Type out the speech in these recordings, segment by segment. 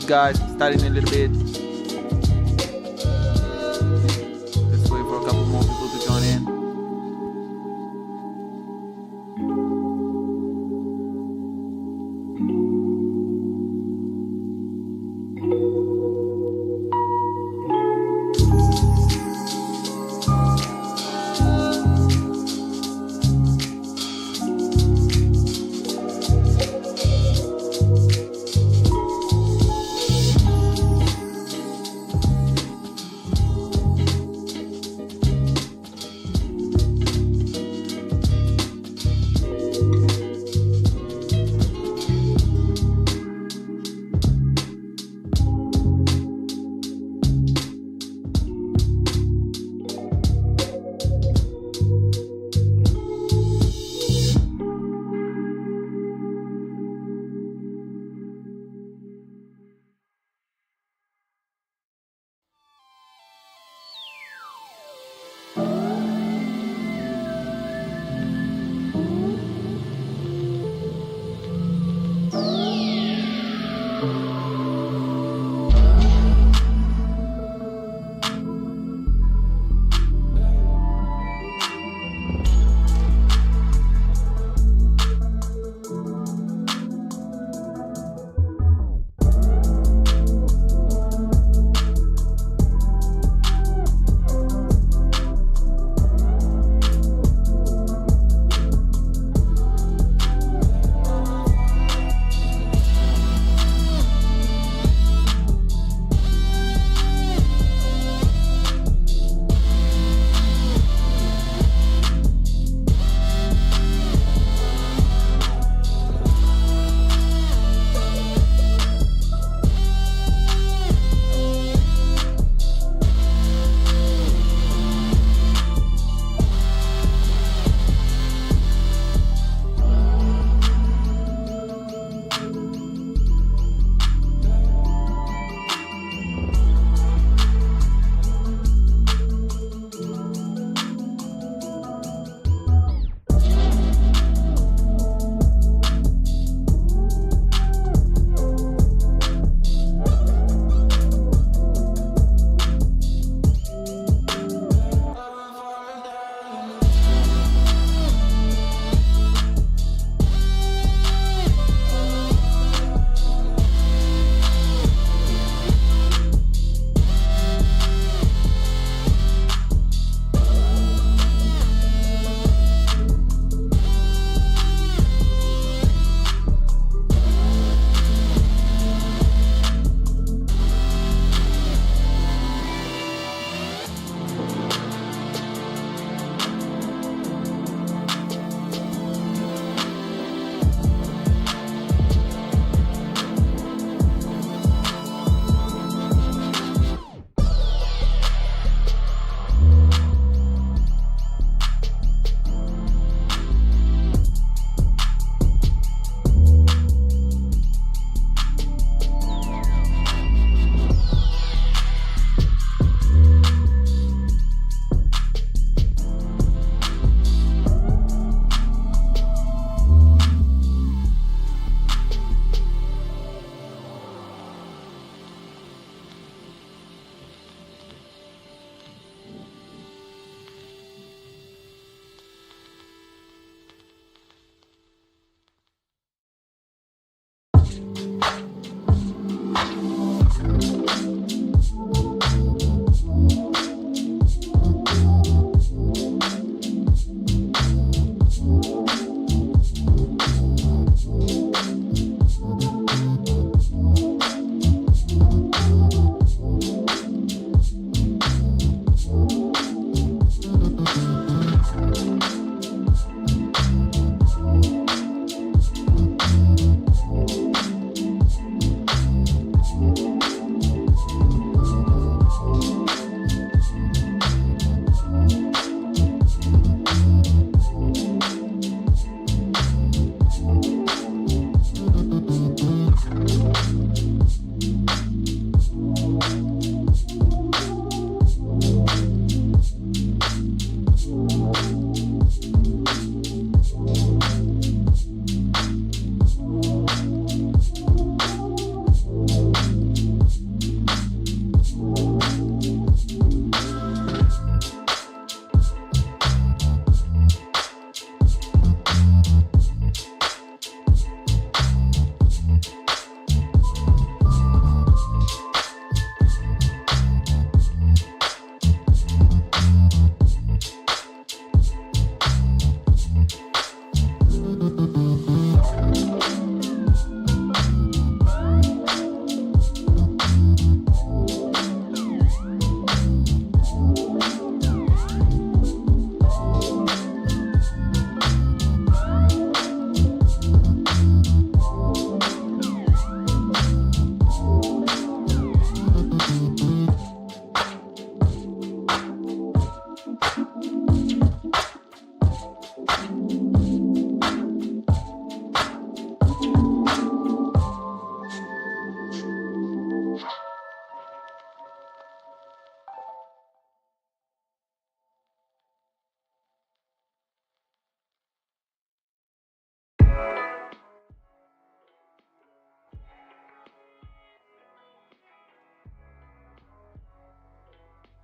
minutes, guys. Starting a little bit. Let's wait for a couple more people to join in.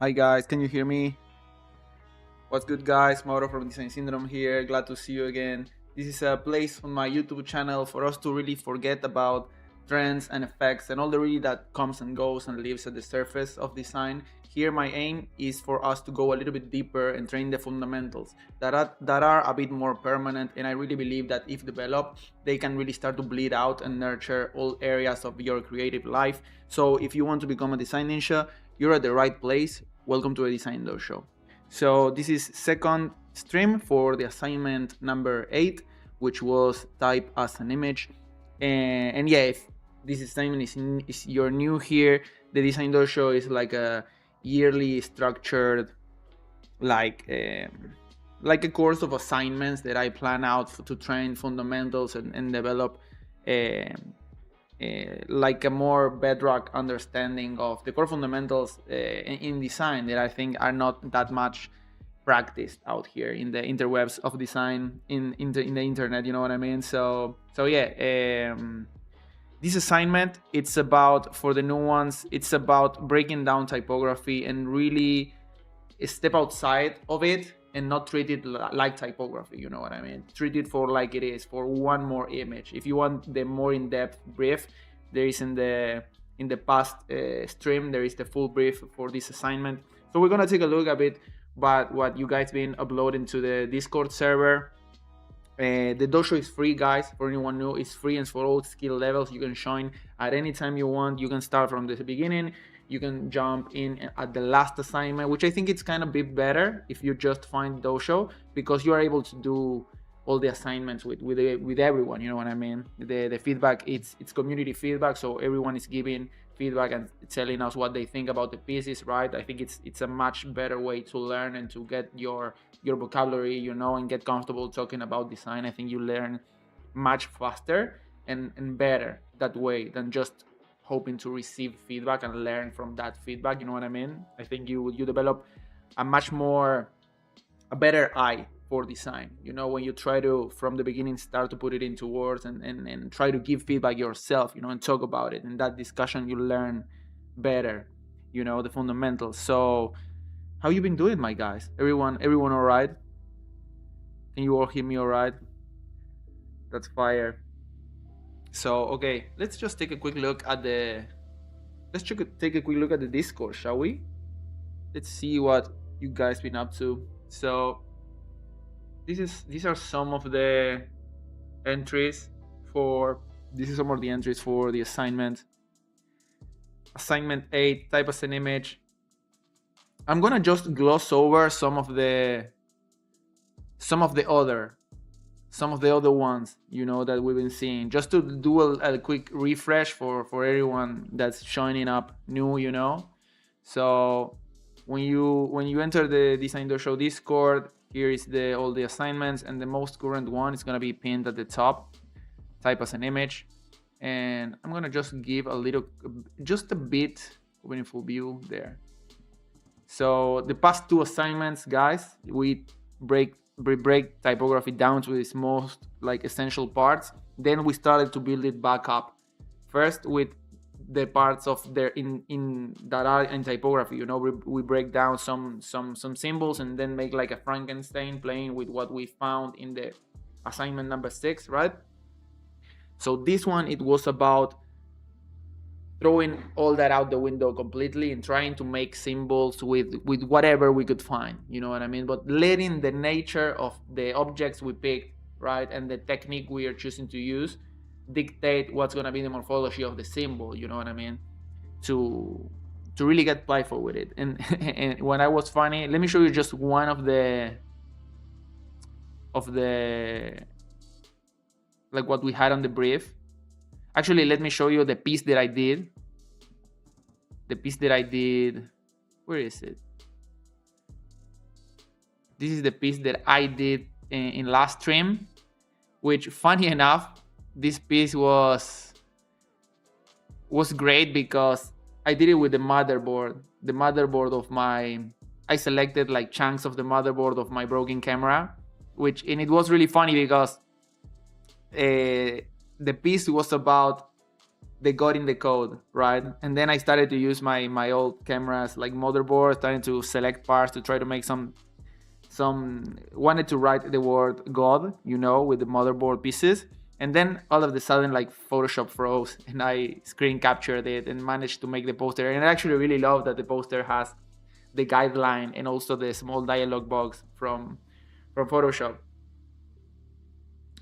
Hi guys, can you hear me? What's good guys, Mauro from Design Syndrome here, glad to see you again. This is a place on my YouTube channel for us to really forget about trends and effects and all the really that comes and goes and lives at the surface of design. Here my aim is for us to go a little bit deeper and train the fundamentals that are a bit more permanent, and I really believe that if developed, they can really start to bleed out and nurture all areas of your creative life. So if you want to become a design ninja, you're at the right place. Welcome to a Design Dojo. So this is second stream for the assignment number 8, which was type as an image. And yeah, if this assignment is you're new here, the Design Dojo is like a yearly structured, like a course of assignments that I plan out to train fundamentals and develop like a more bedrock understanding of the core fundamentals in design that I think are not that much practiced out here in the interwebs of design in the internet, you know what I mean? So yeah, this assignment, it's about, for the new ones, it's about breaking down typography and really step outside of it and not treat it like typography, you know what I mean? Treat it for like it is, for one more image. If you want the more in-depth brief, there is in the past stream, there is the full brief for this assignment. So we're gonna take a look a bit about what you guys been uploading to the Discord server. The dojo is free, guys. For anyone new, it's free and for all skill levels. You can join at any time you want. You can start from the beginning. You can jump in at the last assignment, which I think it's kind of a bit better if you just find dojo, because you are able to do all the assignments with everyone, you know what I mean? The feedback, it's community feedback, so everyone is giving feedback and telling us what they think about the pieces, right? I think it's a much better way to learn and to get your vocabulary, you know, and get comfortable talking about design. I think you learn much faster and better that way than just hoping to receive feedback and learn from that feedback, you know what I mean? I think you develop a better eye for design, you know, when you try to from the beginning start to put it into words and try to give feedback yourself, you know, and talk about it. In that discussion you learn better, you know, the fundamentals. So how you been doing, my guys? Everyone all right? Can you all hear me all right? That's fire. So okay, let's just take a quick look at the Discord, shall we? Let's see what you guys been up to. So these are some of the entries for the assignment. Assignment 8, type as an image. I'm gonna just gloss over some of the other ones, you know, that we've been seeing, just to do a quick refresh for everyone that's joining up new, you know. So when you enter the Design Dojo Discord, here is all the assignments, and the most current one is gonna be pinned at the top, type as an image. And I'm gonna just give just a bit of an full view there. So the past 2 assignments, guys, we break typography down to its most like essential parts. Then we started to build it back up, first with the parts of that are in typography, you know. We break down some symbols and then make like a Frankenstein playing with what we found in the assignment number 6, right? So this one, it was about throwing all that out the window completely and trying to make symbols with whatever we could find, you know what I mean? But letting the nature of the objects we picked, right, and the technique we are choosing to use dictate what's going to be the morphology of the symbol, you know what I mean? To really get playful with it. And when I was funny, let me show you just one of the like what we had on the brief. Actually, let me show you the piece that I did. Where is it? This is the piece that I did in last stream, which, funny enough, this piece was great because I did it with the motherboard. I selected like chunks of the motherboard of my broken camera, and it was really funny because the piece was about they got in the code, right? And then I started to use my old cameras like motherboard, starting to select parts to try to make some wanted to write the word God, with the motherboard pieces. And then all of a sudden, like, Photoshop froze, and I screen captured it and managed to make the poster. And I actually really love that the poster has the guideline and also the small dialogue box from Photoshop.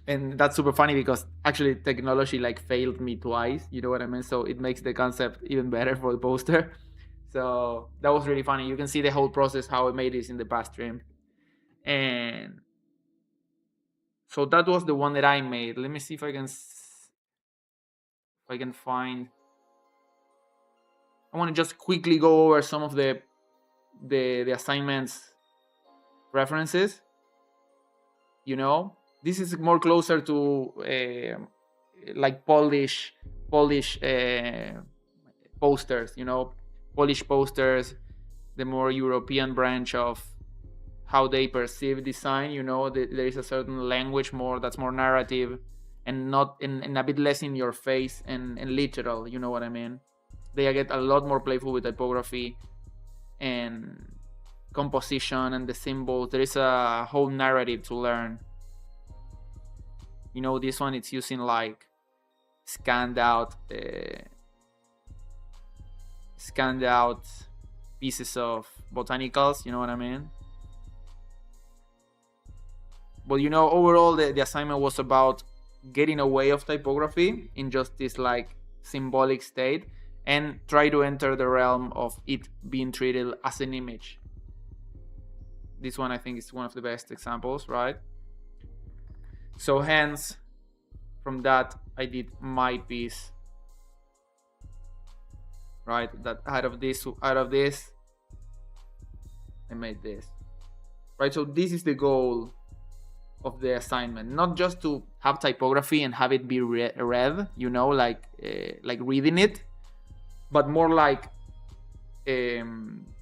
And that's super funny because actually technology like failed me twice, you know what I mean? So it makes the concept even better for the poster. So that was really funny. You can see the whole process, how I made this in the past stream. And so that was the one that I made. Let me see if I can find. I want to just quickly go over some of the assignments references. This is more closer to like Polish posters. Polish posters, the more European branch of how they perceive design. There is a certain language that's more narrative and not and a bit less in your face and literal. You know what I mean? They get a lot more playful with typography and composition and the symbols. There is a whole narrative to learn. This one, it's using like scanned out pieces of botanicals. You know what I mean? But overall the assignment was about getting away of typography in just this like symbolic state and try to enter the realm of it being treated as an image. This one I think is one of the best examples, right? So hence, from that I did my piece, right? That out of this I made this, right? So this is the goal of the assignment, not just to have typography and have it be read, like reading it, but more like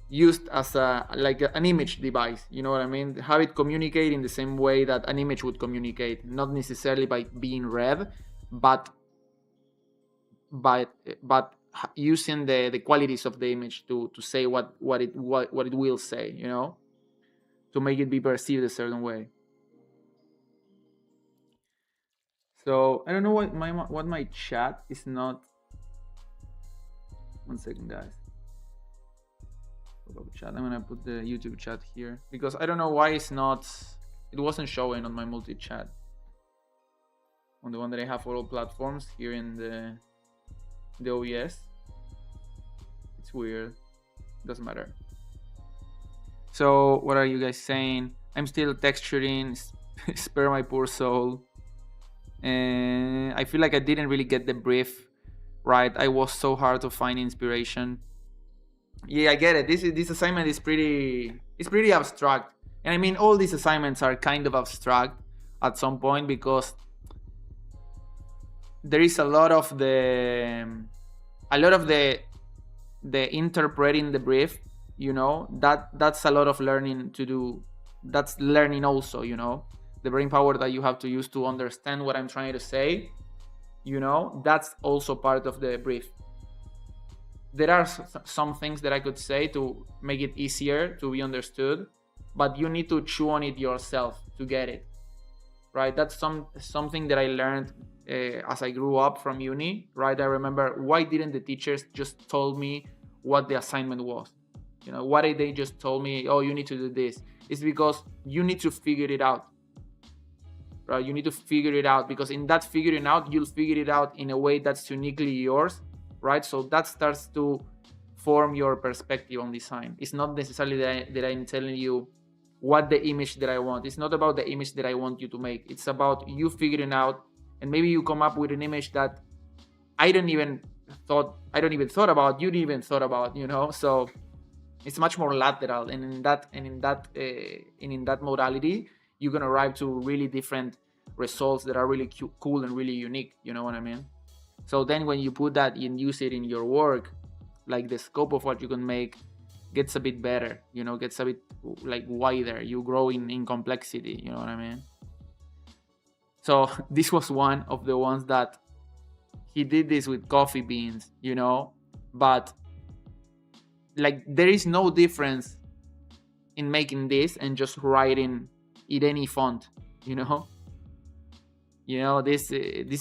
used as an image device. You know what I mean? Have it communicate in the same way that an image would communicate, not necessarily by being read, but using the qualities of the image to say what it will say, to make it be perceived a certain way. So I don't know what my chat is not. One second, guys. Chat. I'm gonna put the YouTube chat here because I don't know why it wasn't showing on my multi-chat, on the one that I have for all platforms here in the OBS. It's weird. Doesn't matter. So what are you guys saying? I'm still texturing. Spare my poor soul. And I feel like I didn't really get the brief right. I was so hard to find inspiration. Yeah, I get it. This assignment is pretty abstract. And I mean, all these assignments are kind of abstract at some point because there is a lot of the interpreting the brief, that's a lot of learning to do. That's learning also, the brain power that you have to use to understand what I'm trying to say, that's also part of the brief. There are some things that I could say to make it easier to be understood, but you need to chew on it yourself to get it, right? That's something that I learned as I grew up from uni, right? I remember, why didn't the teachers just told me what the assignment was? Why did they just told me, oh, you need to do this? It's because you need to figure it out, right? You need to figure it out, because in that figuring out, you'll figure it out in a way that's uniquely yours, right? So that starts to form your perspective on design. It's not necessarily that I'm telling you what the image that I want. It's not about the image that I want you to make. It's about you figuring out, and maybe you come up with an image that I don't even thought about, you didn't even thought about, So it's much more lateral, and in that modality, you can arrive to really different results that are really cool and really unique. You know what I mean? So then when you put that and use it in your work, like the scope of what you can make gets a bit better, gets a bit like wider. You grow in complexity, you know what I mean? So this was one of the ones that he did this with coffee beans, you know, but like there is no difference in making this and just writing in any font, you know. This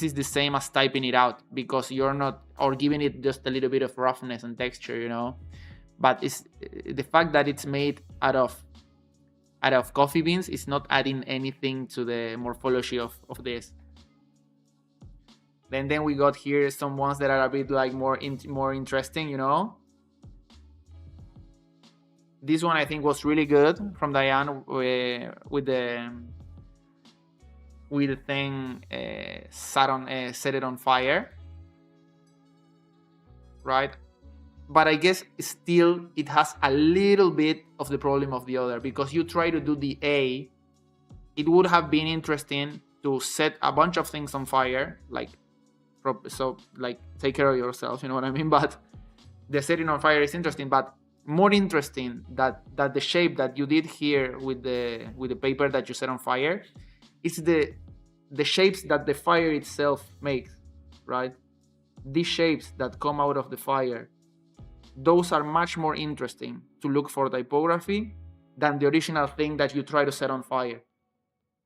is the same as typing it out, because you're not, or giving it just a little bit of roughness and texture, you know. But it's the fact that it's made out of coffee beans is not adding anything to the morphology of this. Then we got here some ones that are a bit like more interesting, you know. This one I think was really good from Diane with the thing set it on fire, right? But I guess still it has a little bit of the problem of the other, because you try to do the A, it would have been interesting to set a bunch of things on fire, like take care of yourself, you know what I mean? But the setting on fire is interesting, but more interesting that the shape that you did here with the paper that you set on fire, it's the shapes that the fire itself makes, right? These shapes that come out of the fire, those are much more interesting to look for typography than the original thing that you try to set on fire,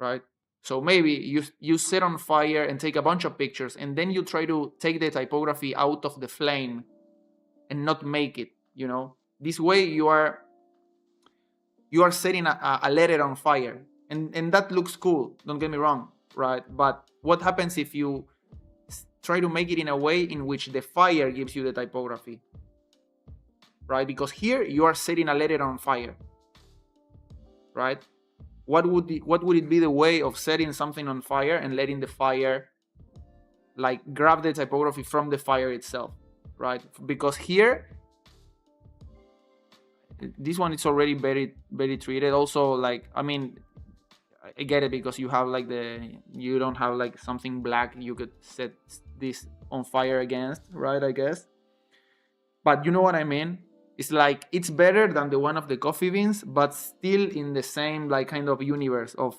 right? So maybe you set on fire and take a bunch of pictures, and then you try to take the typography out of the flame and not make it, you know. This way you are setting a letter on fire, and that looks cool, don't get me wrong, right? But what happens if you try to make it in a way in which the fire gives you the typography, right? Because here you are setting a letter on fire, right? What would it be the way of setting something on fire and letting the fire like grab the typography from the fire itself, right? Because here this one is already very, very treated. Also, like, I mean, I get it, because you have like you don't have like something black you could set this on fire against, right? I guess. But you know what I mean? It's like, it's better than the one of the coffee beans, but still in the same like kind of universe of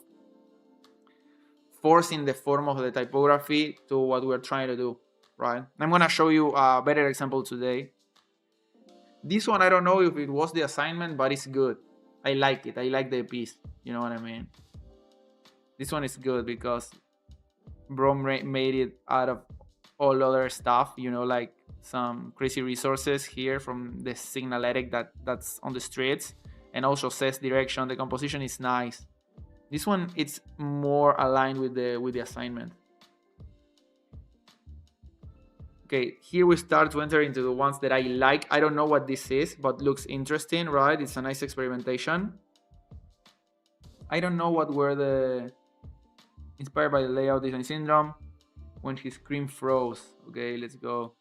forcing the form of the typography to what we're trying to do, right? I'm gonna show you a better example today. This one, I don't know if it was the assignment, but it's good. I like it. I like the piece. You know what I mean? This one is good because bro made it out of all other stuff, you know, like some crazy resources here from the signalétic that's on the streets, and also says direction. The composition is nice. This one, it's more aligned with the assignment. Okay, here we start to enter into the ones that I like. I don't know what this is, but looks interesting, right? It's a nice experimentation. I don't know what were the inspired by the layout design syndrome when his screen froze. Okay, let's go.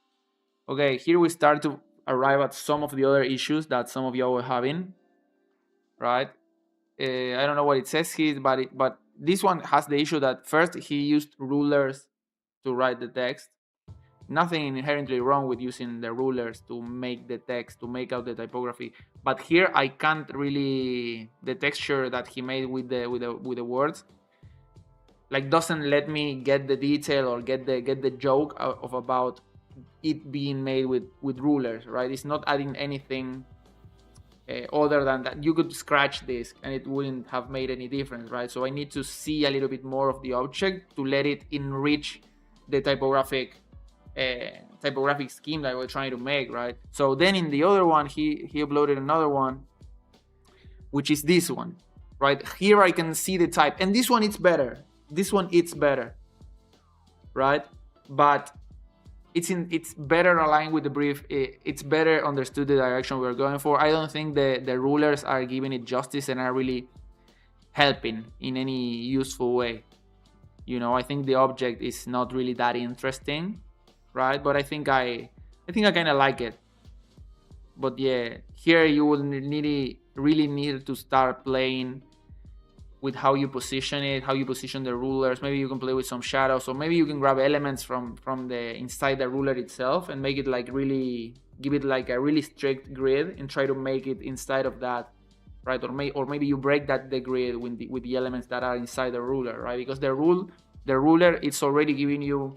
Okay, here we start to arrive at some of the other issues that some of y'all were having, right? I don't know what it says here, but this one has the issue that first he used rulers to write the text. Nothing inherently wrong with using the rulers to make the text, to make out the typography, but here I can't really, the texture that he made with the words like doesn't let me get the detail or get the joke of about it being made with rulers, right? It's not adding anything other than that. You could scratch this and it wouldn't have made any difference, right? So I need to see a little bit more of the object to let it enrich the typographic scheme that we're trying to make, right? So then in the other one, he uploaded another one, which is this one, right? Here I can see the type, and this one it's better. This one it's better, right? But it's better aligned with the brief. It's better understood the direction we're going for. I don't think the rulers are giving it justice and are really helping in any useful way. You know, I think the object is not really that interesting, right? But I think I kind of like it. But yeah, here you will really need to start playing with how you position it, how you position the rulers. Maybe you can play with some shadows, or maybe you can grab elements from the inside the ruler itself and make it like really, give it like a really strict grid and try to make it inside of that, right? Or maybe you break the grid with the elements that are inside the ruler, right? Because the ruler, it's already giving you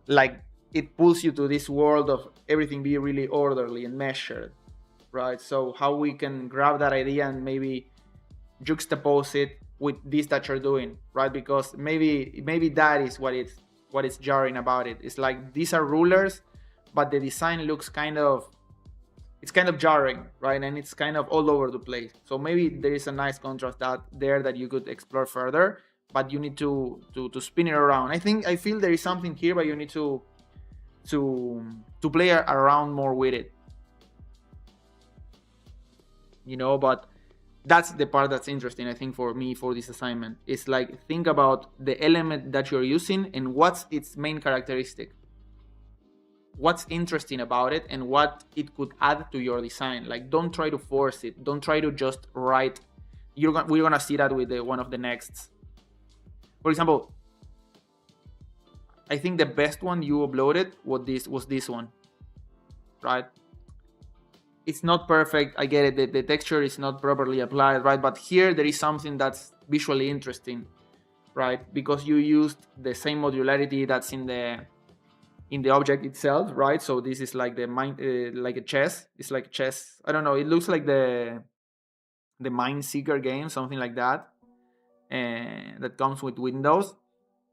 like it pulls you to this world of everything be really orderly and measured, right? So how we can grab that idea and maybe juxtapose it with this that you're doing, right? Because maybe that is what is jarring about it. It's like these are rulers, but the design looks kind of jarring, right? And it's kind of all over the place. So maybe there is a nice contrast that you could explore further, but you need to spin it around. I feel there is something here, but you need to play around more with it, but that's the part that's interesting, I think, for me, for this assignment. It's like, think about the element that you're using and what's its main characteristic, what's interesting about it, and what it could add to your design. Like, don't try to force it. Don't try to just write. We're gonna see that with one of the nexts. For example, I think the best one you uploaded was this one, right? It's not perfect, I get it, the texture is not properly applied, right? But here there is something that's visually interesting, right? Because you used the same modularity that's in the object itself, right? So this is like the mind, like a chess. It's like chess. I don't know. It looks like the Mind Seeker game, something like that, and that comes with Windows.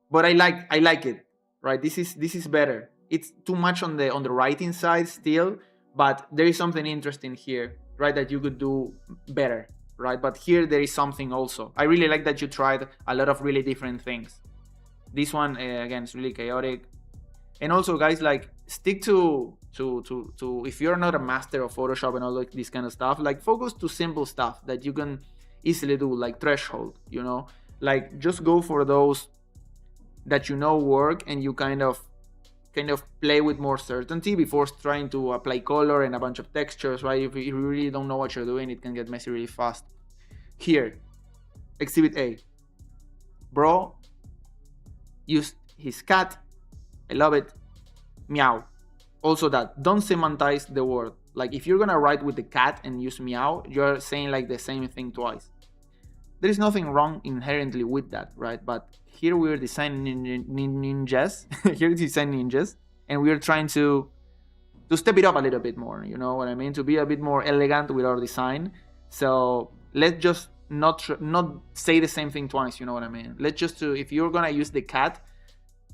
But I like it, right? This is better. It's too much on the writing side still, but there is something interesting here, right? That you could do better, right? But here there is something also. I really like that you tried a lot of really different things. This one again is really chaotic. And also, guys, like, stick to if you're not a master of Photoshop and all like this kind of stuff, like, focus to simple stuff that you can easily do, like threshold, like, just go for those that work, and you kind of play with more certainty before trying to apply color and a bunch of textures, right? If you really don't know what you're doing, it can get messy really fast. Here, Exhibit A. Bro used his cat. I love it. Meow. Also, that don't semantize the word. Like, if you're gonna write with the cat and use meow, you're saying like the same thing twice. There is nothing wrong inherently with that, right? But here we're designing ninjas. Here we design ninjas, and we're trying to step it up a little bit more. You know what I mean? To be a bit more elegant with our design. So let's just not say the same thing twice. You know what I mean? Let's just if you're gonna use the cat,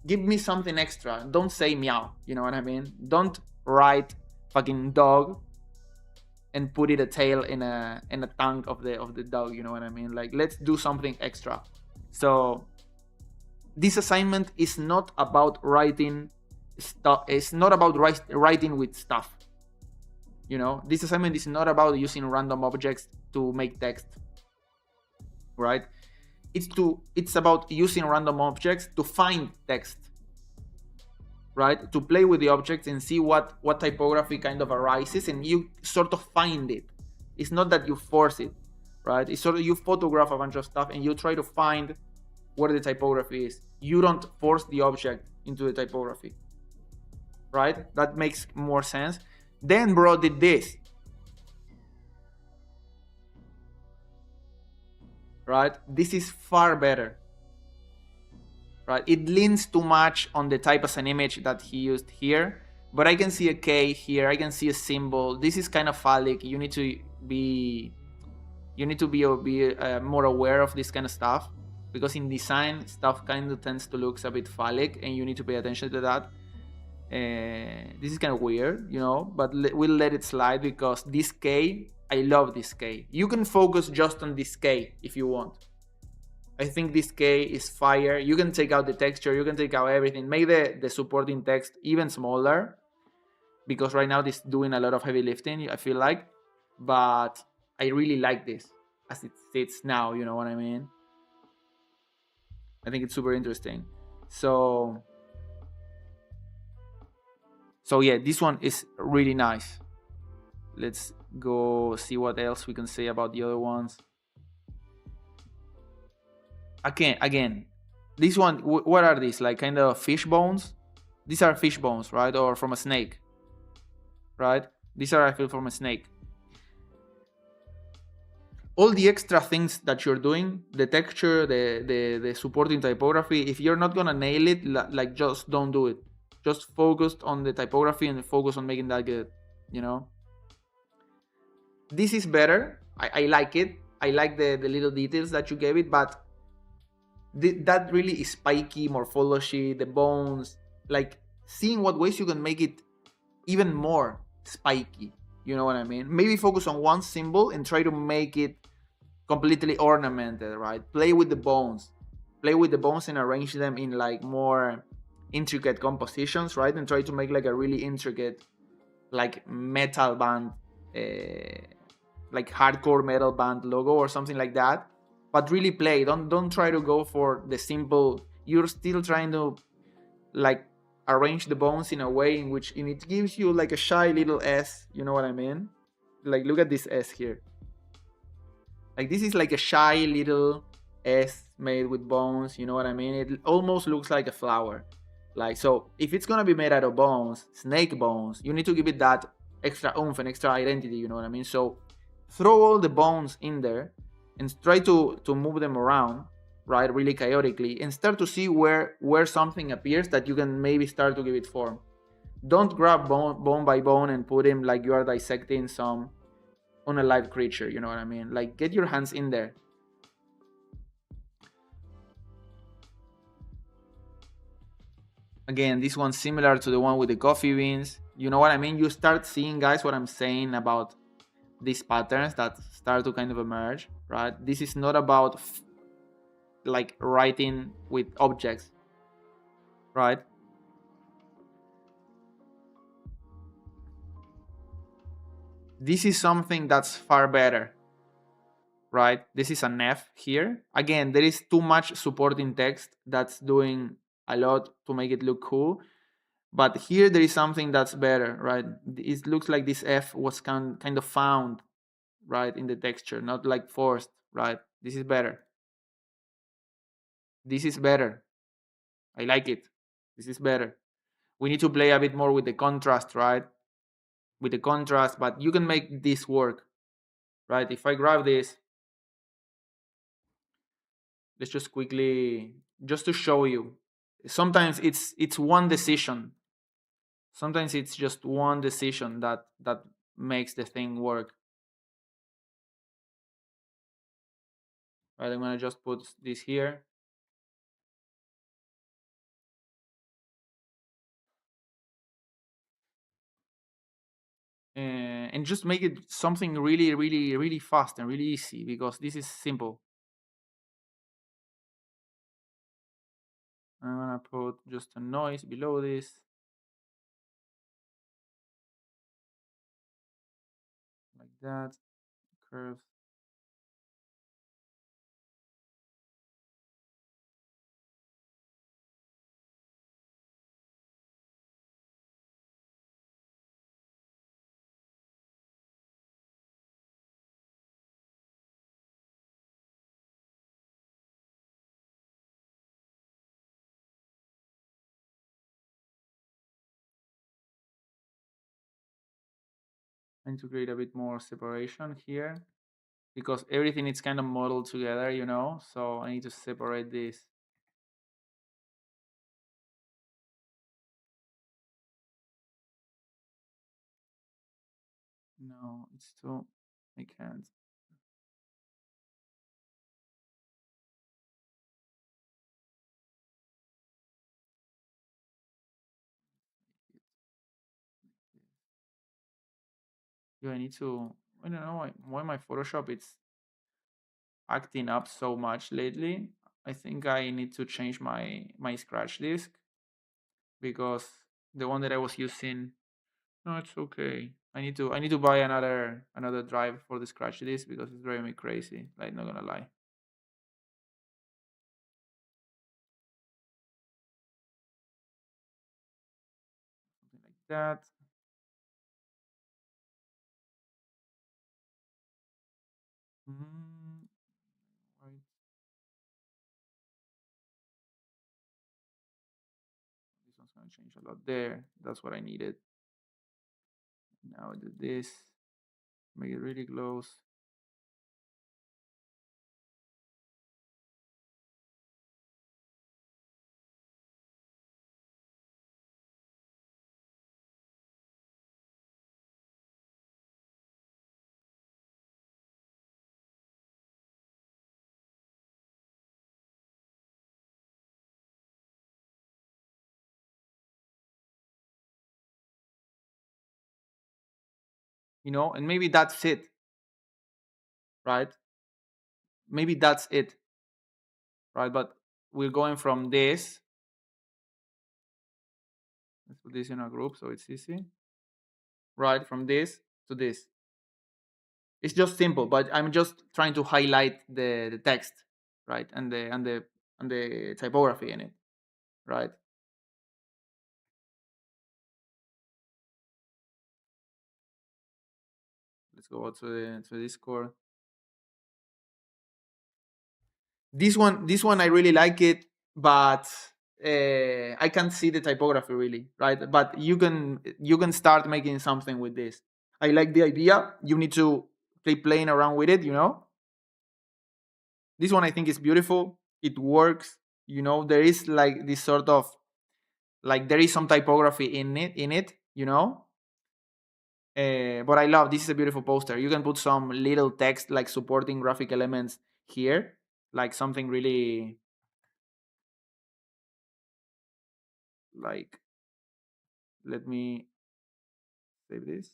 give me something extra. Don't say meow. You know what I mean? Don't write fucking dog and put it a tail in a tongue of the dog. You know what I mean? Like, let's do something extra. So this assignment is not about writing stuff. It's not about writing with stuff. This assignment is not using random objects to make text, right? It's about using random objects to find text, right? To play with the objects and see what typography kind of arises, and you sort of find it. It's not that you force it, right? It's sort of, you photograph a bunch of stuff and you try to find where the typography is. You don't force the object into the typography, right? That makes more sense. Then bro did this, right? This is far better, right? It leans too much on the type as an image that he used here, but I can see a K here. I can see a symbol. This is kind of phallic. You need to be more aware of this kind of stuff, because in design stuff kind of tends to look a bit phallic, and you need to pay attention to that. This is kind of weird, but we'll let it slide, because this K, I love this K. You can focus just on this K if you want. I think this K is fire. You can take out the texture, you can take out everything. Make the supporting text even smaller, because right now this is doing a lot of heavy lifting, I feel like. But I really like this as it sits now, you know what I mean? I think it's super interesting. So yeah, this one is really nice. Let's go see what else we can say about the other ones. Again, this one, what are these? Like kind of fish bones? These are fish bones, right? Or from a snake, right? These are, I feel, from a snake. All the extra things that you're doing, the texture, the supporting typography, if you're not gonna nail it, like, just don't do it. just focused on the typography and focus on making that good, you know. This is better. I like it. I like the little details that you gave it, but that really spiky morphology, the bones, like seeing what ways you can make it even more spiky. You know what I mean? Maybe focus on one symbol and try to make it completely ornamented, right? Play with the bones. Play with the bones and arrange them in like more intricate compositions, right? And try to make like a really intricate, like metal band, uh, like hardcore metal band logo or something like that. But really play. Don't try to go for the simple. You're still trying to like arrange the bones in a way in which and it gives you like a shy little S. You know what I mean? Like look at this S here. Like this is like a shy little S made with bones. You know what I mean? It almost looks like a flower. Like so, if it's gonna be made out of bones, snake bones, you need to give it that extra oomph and extra identity. You know what I mean? So throw all the bones in there and try to move them around, right? Really chaotically, and start to see where something appears that you can maybe start to give it form. Don't grab bone by bone and put him like you are dissecting some unalive creature. You know what I mean? Like get your hands in there. Again, this one's similar to the one with the coffee beans. You know what I mean? You start seeing, guys, what I'm saying about these patterns that start to kind of emerge, right? This is not about like writing with objects, right? This is something that's far better, right? This is an F here. Again, there is too much supporting text that's doing a lot to make it look cool. But here there is something that's better, right? It looks like this F was kind of found, right, in the texture, not like forced, right? This is better. This is better. I like it. This is better. We need to play a bit more with the contrast, right? With the contrast, but you can make this work, right? If I grab this, let's just quickly, just to show you. Sometimes it's one decision. Sometimes it's just one decision that makes the thing work. Right, I'm gonna just put this here. And just make it something really, really, really fast and really easy because this is simple. I'm gonna put just a noise below this, like that, curves. I need to create a bit more separation here because everything is kind of modeled together, you know, so I need to separate this. No, it's too, I can't. Yeah, I need to, I don't know why my Photoshop it's acting up so much lately. I think I need to change my scratch disk because the one that I was using, no, it's okay. I need to buy another drive for the scratch disk because it's driving me crazy. Like not gonna lie. Something like that. Mm, right. This one's gonna change a lot there. That's what I needed. Now I do this. Make it really close. and maybe that's it, right? Maybe that's it, right? But we're going from this. Let's put this in a group so it's easy, right? From this to this. It's just simple, but I'm just trying to highlight the text, right? And the typography in it, right? Let's go to the Discord. This one I really like it, but I can't see the typography really, right? But you can start making something with this. I like the idea. You need to keep playing around with it. This one I think is beautiful. It works. There is like this sort of, like, there is some typography in it. But I love this. Is a beautiful poster. You can put some little text like supporting graphic elements here, like something really, like, let me save this.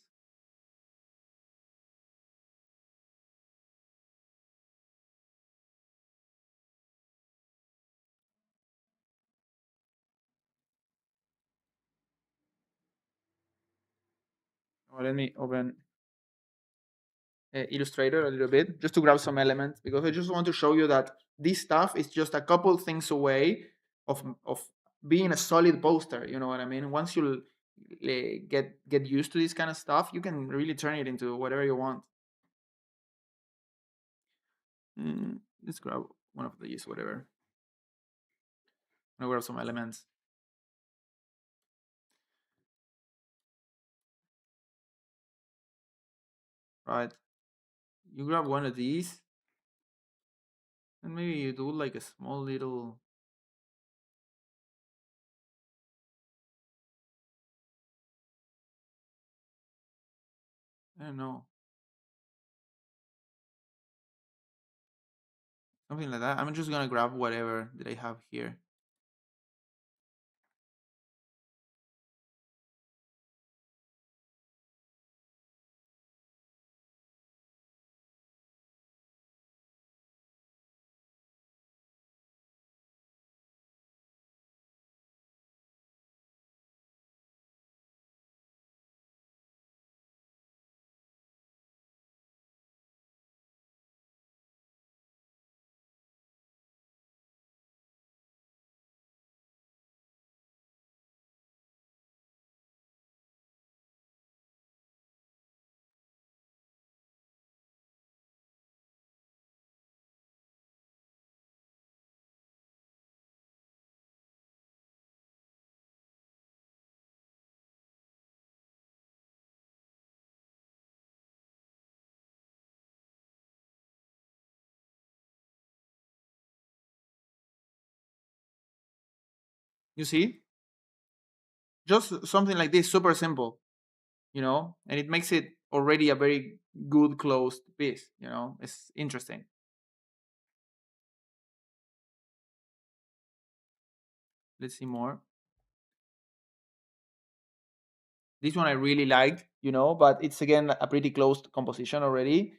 Let me open Illustrator a little bit just to grab some elements, because I just want to show you that this stuff is just a couple things away of being a solid poster. You know what I mean? Once you get used to this kind of stuff, you can really turn it into whatever you want. Let's grab one of these, whatever. I'll grab some elements. Right. You grab one of these, and maybe you do like a small little. I don't know, something like that. I'm just gonna grab whatever that I have here. You see, just something like this, super simple, and it makes it already a very good closed piece. It's interesting. Let's see more. This one I really liked, but it's again a pretty closed composition already.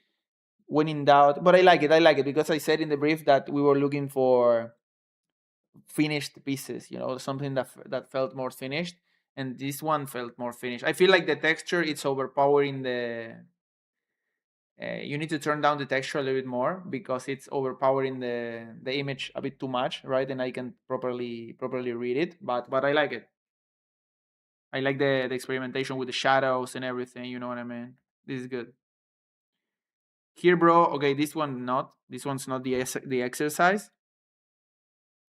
When in doubt, but I like it because I said in the brief that we were looking for finished pieces, something that felt more finished, and this one felt more finished. I feel like the texture, it's overpowering the. You need to turn down the texture a little bit more because it's overpowering the image a bit too much, right? And I can properly read it, but I like it. I like the experimentation with the shadows and everything. You know what I mean? This is good. Here, bro. Okay, this one not. This one's not the exercise.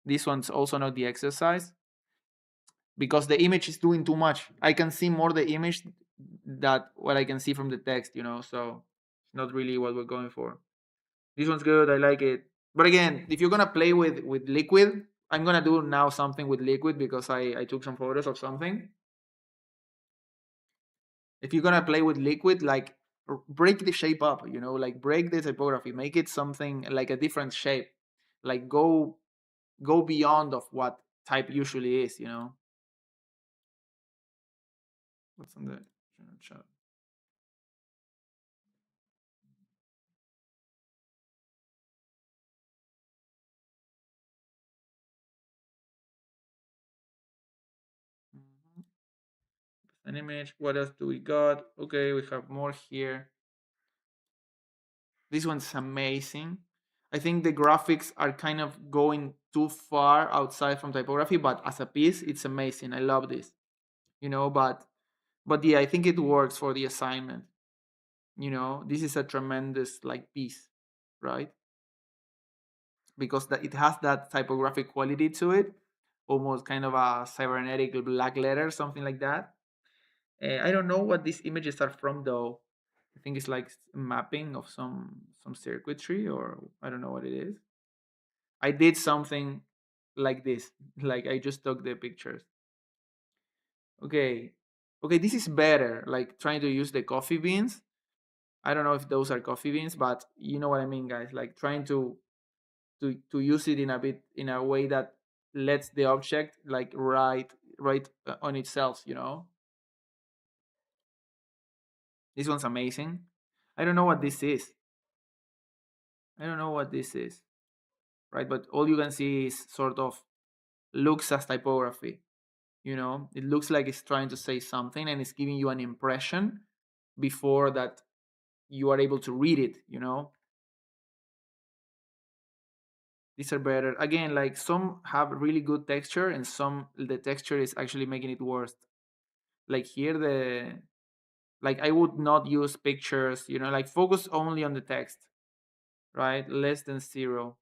This one's also not the exercise because the image is doing too much. I can see more the image that what I can see from the text. So it's not really what we're going for. This one's good. I like it. But again, if you're gonna play with liquid, I'm gonna do now something with liquid because I took some photos of something. If you're gonna play with liquid, like, break the shape up, like break the typography, make it something like a different shape, like go beyond of what type usually is. What's on the chat? an image. What else do we got? Okay, we have more here. This one's amazing. I think the graphics are kind of going too far outside from typography, but as a piece, it's amazing. I love this. But yeah, I think it works for the assignment. This is a tremendous like piece, right? Because it has that typographic quality to it, almost kind of a cybernetic black letter, something like that. I don't know what these images are from though. I think it's like mapping of some circuitry, or I don't know what it is. I did something like this, like I just took the pictures. Okay, okay, this is better. Like trying to use the coffee beans. I don't know if those are coffee beans, but you know what I mean, guys. Like trying to use it in a way that lets the object like right on itself. This one's amazing. I don't know what this is. I don't know what this is, right? But all you can see is sort of looks as typography. It looks like it's trying to say something and it's giving you an impression before that you are able to read it. These are better. Again, like some have really good texture and some the texture is actually making it worse. Like here like I would not use pictures, like focus only on the text, right? Less than zero,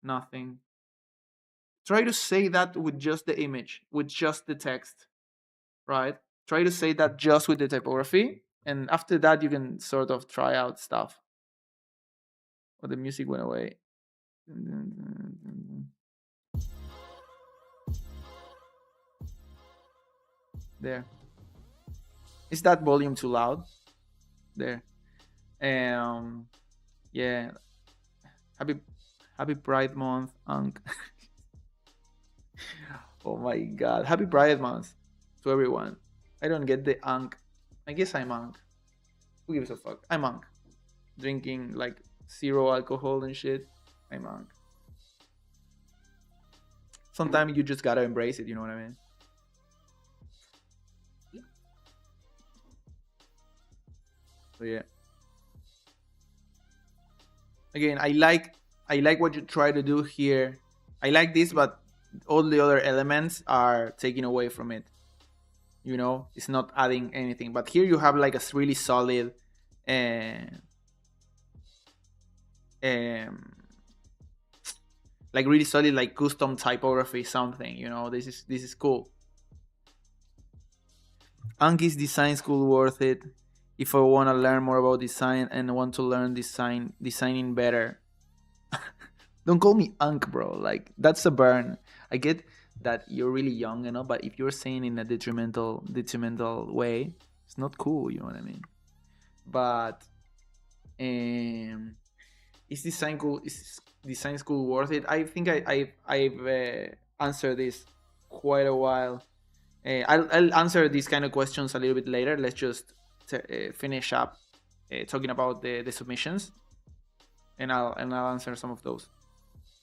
nothing. Try to say that with just the image, with just the text, right? Try to say that just with the typography, and after that you can sort of try out stuff. Oh, the music went away. There. Is that volume too loud? There. Yeah. Happy Happy Pride Month, Unc. Oh my god. Happy Pride Month to everyone. I don't get the Unc. I guess I'm Unc. Who gives a fuck? I'm Unc. Drinking like zero alcohol and shit. I'm Unc. Sometimes you just gotta embrace it, you know what I mean? So yeah. Again, I like what you try to do here. I like this, but all the other elements are taken away from it. It's not adding anything. But here you have like a really solid um like really solid like custom typography something. This is cool. Anki's design school worth it if I want to learn more about design and want to learn designing better. Don't call me Unk, bro. Like that's a burn. I get that you're really young, but if you're saying in a detrimental way, it's not cool. You know what I mean? But is design school worth it? I think I've answered this quite a while. I'll answer these kind of questions a little bit later. Let's just finish up talking about the submissions, and I'll answer some of those.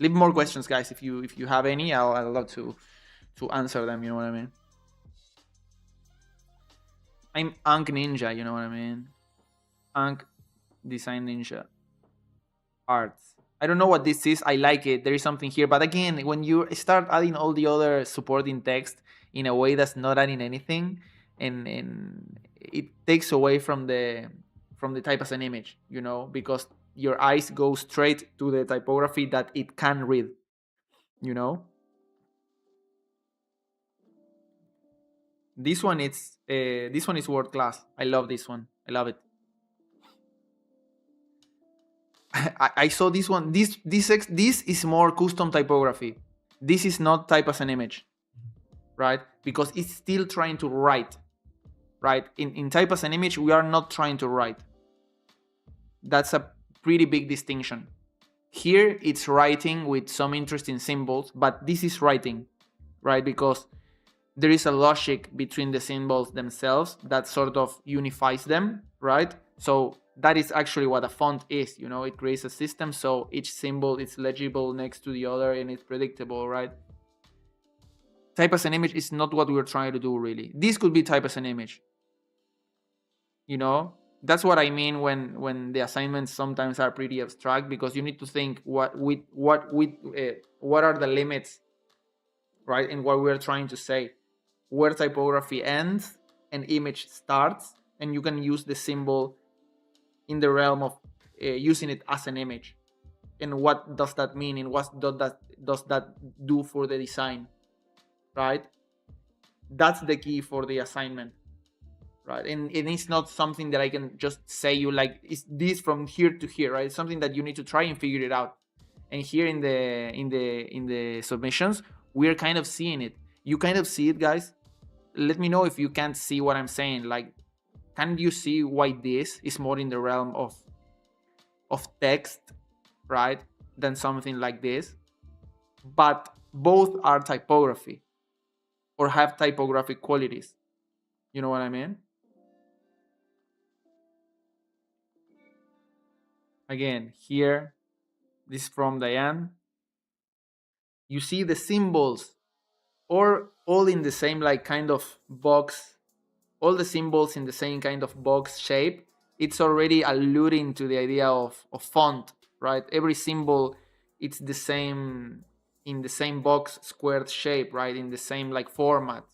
Leave more questions, guys. If you have any, I'll love to answer them. You know what I mean? I'm Ankh Ninja. You know what I mean? Ankh Design Ninja Arts. I don't know what this is. I like it. There is something here, but again, when you start adding all the other supporting text in a way that's not adding anything, and it takes away from the type as an image, because your eyes go straight to the typography that it can read. This one is world class. I love this one. I love it. I saw this one. This is more custom typography. This is not type as an image, right? Because it's still trying to write, right? In type as an image, we are not trying to write. That's a pretty big distinction. Here, it's writing with some interesting symbols, but this is writing, right? Because there is a logic between the symbols themselves that sort of unifies them, right? So that is actually what a font is. It creates a system, so each symbol is legible next to the other and it's predictable, right? type as an image is not what we're trying to do really. This could be type as an image. You know, that's what I mean when the assignments sometimes are pretty abstract, because you need to think what are the limits, right? And what we're trying to say, where typography ends and image starts, and you can use the symbol in the realm of using it as an image. And what does that mean, and what does that do for the design, right? That's the key for the assignment, right? And it's not something that I can just say you like, it's this from here to here, right? It's something that you need to try and figure it out. And here in the submissions, we're kind of seeing it. You kind of see it, guys. Let me know if you can't see what I'm saying. Like, can you see why this is more in the realm of text, right, than something like this? But both are typography or have typographic qualities. You know what I mean? Again, here, this is from Diane. You see the symbols, or all in the same like kind of box, all the symbols in the same kind of box shape. It's already alluding to the idea of font, right? Every symbol, it's the same, in the same box squared shape, right? In the same like format,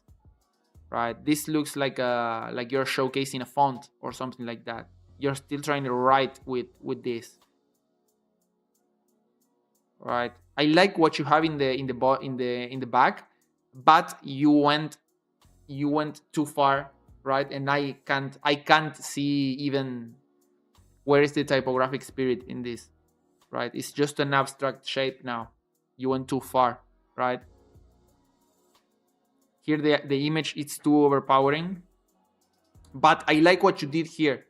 right? This looks like you're showcasing a font or something like that. You're still trying to write with this, right? I like what you have in the back, but you went too far, right? And I can't see even where is the typographic spirit in this, right? It's just an abstract shape now. You went too far, right? Here the image, it's too overpowering. But I like what you did here,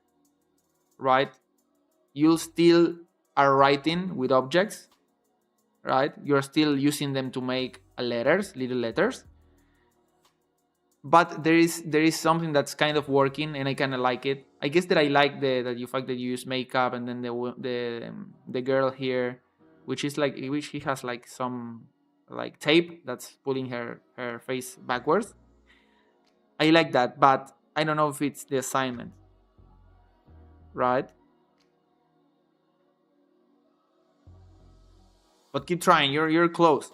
right? You still are writing with objects, right? You're still using them to make little letters. But there is something that's kind of working, and I kind of like it. I guess that I like the fact that you use makeup, and then the girl here, which he has like some like tape that's pulling her face backwards. I like that, but I don't know if it's the assignment, right? But keep trying. You're close,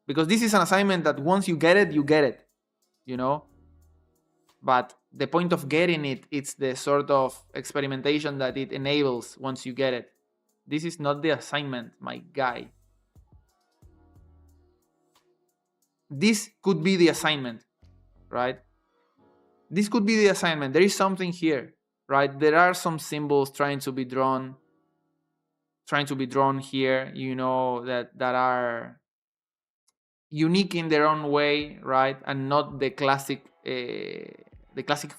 because this is an assignment that once you get it, you get it. You know. But the point of getting it, it's the sort of experimentation that it enables once you get it. This is not the assignment, my guy. This could be the assignment, right? This could be the assignment. There is something here, right? There are some symbols trying to be drawn here, you know, that are unique in their own way, right? And not the classic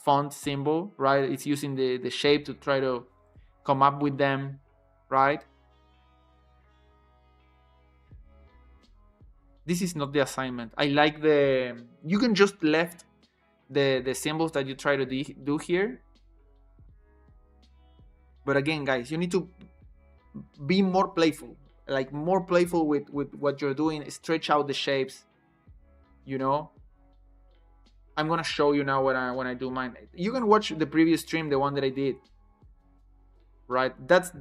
font symbol, right? It's using the shape to try to come up with them, right? This is not the assignment. I like you can just left the symbols that you try to do here. But again, guys, you need to be more playful, like more playful with what you're doing. Stretch out the shapes, you know. I'm gonna show you now when I do mine. You can watch the previous stream, the one that I did, right? That's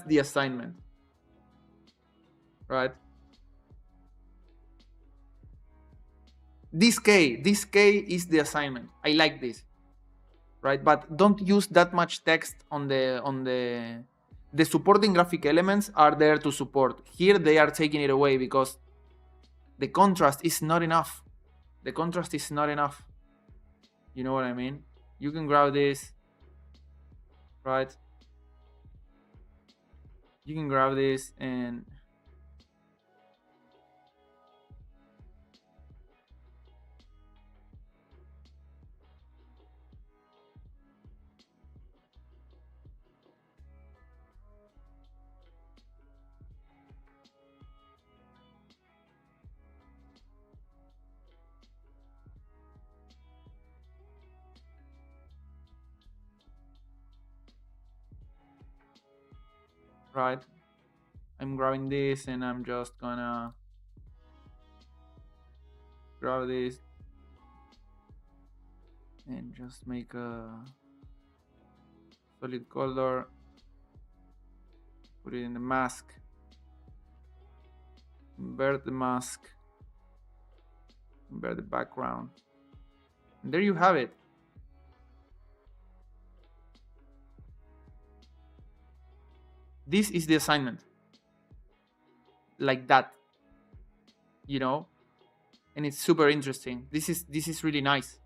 the assignment, right? This K is the assignment. I like this, right? But don't use that much text on the supporting graphic elements are there to support. Here they are taking it away because the contrast is not enough. The contrast is not enough. You know what I mean? You can grab this, right? You can grab this and right. I'm grabbing this and I'm just gonna grab this and just make a solid color, put it in the mask, invert the mask, invert the background, and there you have it. This is the assignment, like that, you know, and it's super interesting. This is really nice.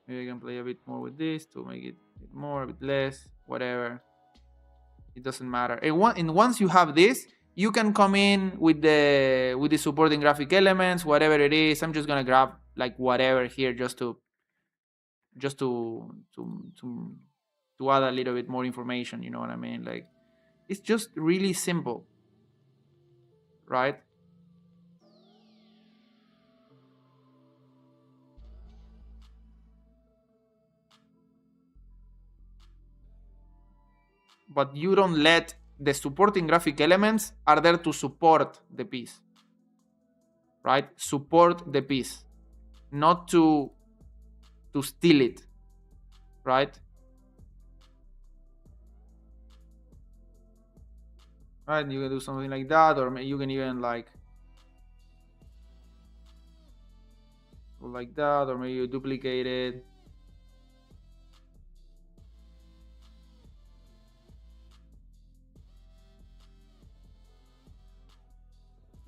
Maybe I can play a bit more with this to make it a bit more, a bit less, whatever. It doesn't matter. And once you have this, you can come in with the supporting graphic elements, whatever it is. I'm just gonna grab like whatever here just to add a little bit more information. You know what I mean? Like, it's just really simple, right? But you don't let the supporting graphic elements are there to support the piece, right? Support the piece, not to steal it, right? Right, you can do something like that, or you can even like go like that, or maybe you duplicate it.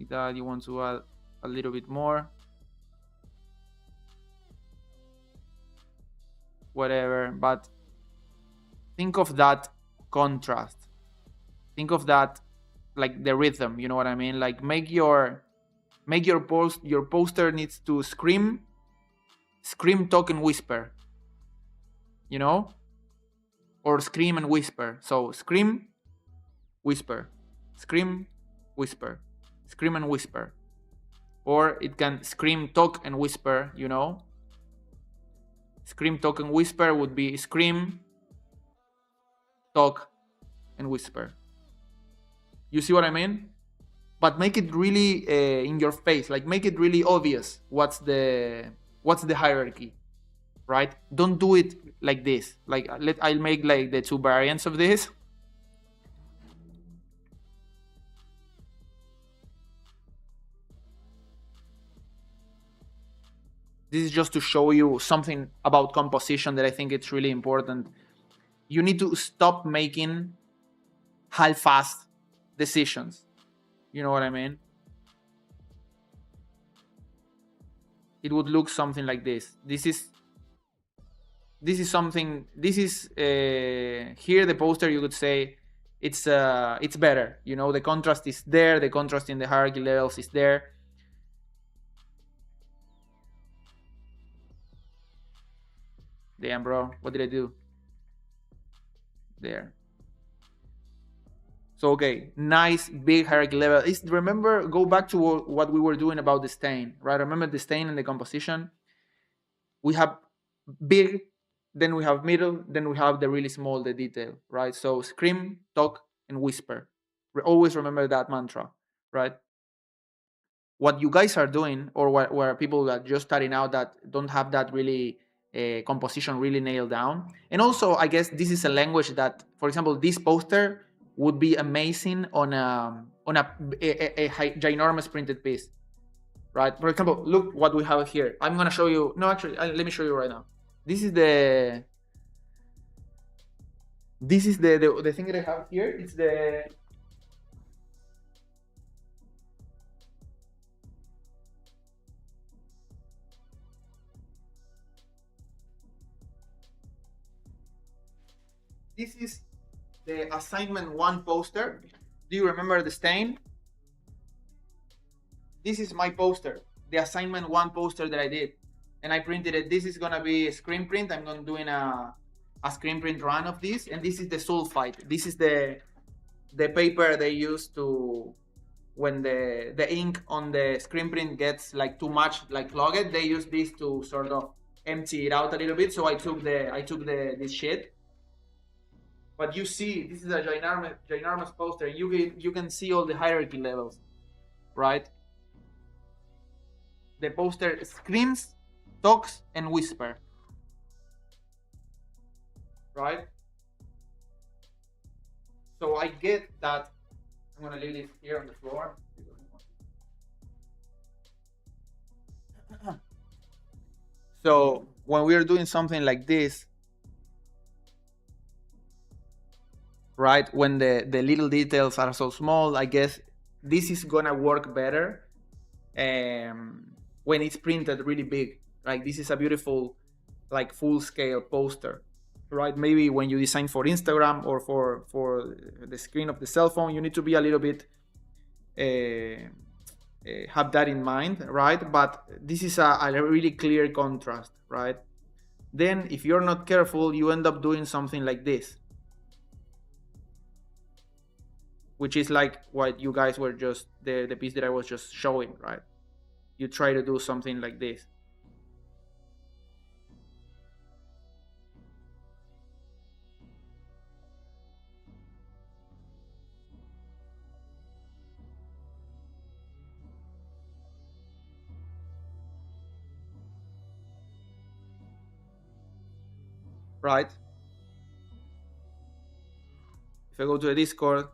Like that, you want to add a little bit more, whatever. But think of that contrast. Think of that like the rhythm. You know what I mean? Like make your poster needs to scream, talk, and whisper. You know, or scream and whisper. So scream, whisper, scream, whisper, scream and whisper. Or it can scream, talk, and whisper, you know. Scream, talk, and whisper would be scream, talk, and whisper. You see what I mean? But make it really in your face. Like make it really obvious what's the hierarchy, right? Don't do it like this. Like I'll make like the two variants of this. This is just to show you something about composition that I think it's really important. You need to stop making half-assed decisions. You know what I mean? It would look something like this. This is something. This is here the poster. You could say it's better. You know, the contrast is there. The contrast in the hierarchy levels is there. Damn, bro, what did I do? There. So, okay, nice big hierarchy level. Remember, go back to what we were doing about the stain, right? Remember the stain and the composition? We have big, then we have middle, then we have the really small, the detail, right? So scream, talk, and whisper. Always remember that mantra, right? What you guys are doing, or what people that just starting out that don't have that really composition really nailed down. And also, I guess this is a language that, for example, this poster would be amazing on a ginormous printed piece, right? For example, look what we have here. I'm gonna show you. No, actually, let me show you right now. This is the thing that I have here. It's the this is the assignment 1 poster. Do you remember the stain? This is my poster, the assignment 1 poster that I did, and I printed it. This is gonna be a screen print. I'm gonna doing a screen print run of this, and this is the sulfite. This is the paper they use to, when the ink on the screen print gets like too much, like clogged, they use this to sort of empty it out a little bit. So I took this shit. But you see, this is a ginormous poster. You can see all the hierarchy levels, right? the poster screams, talks, and whisper. Right? So I get that. I'm gonna leave this here on the floor. So when we are doing something like this, right, when the little details are so small, I guess this is gonna work better when it's printed really big. Like this is a beautiful, like full scale poster, right? Maybe when you design for Instagram or for the screen of the cell phone, you need to be a little bit have that in mind, right? But this is a really clear contrast, right? Then if you're not careful, you end up doing something like this, which is like what you guys were just the piece that I was just showing, right? You try to do something like this. Right? If I go to the Discord,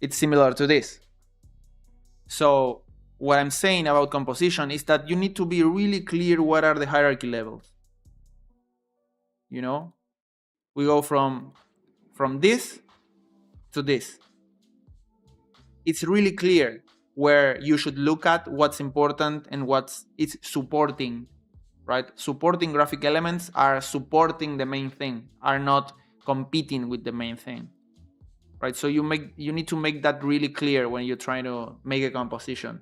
it's similar to this. So what I'm saying about composition is that you need to be really clear what are the hierarchy levels. You know, we go from this to this. It's really clear where you should look at what's important and what's it's supporting, right? Supporting graphic elements are supporting the main thing, are not competing with the main thing, right? So you need to make that really clear when you're trying to make a composition.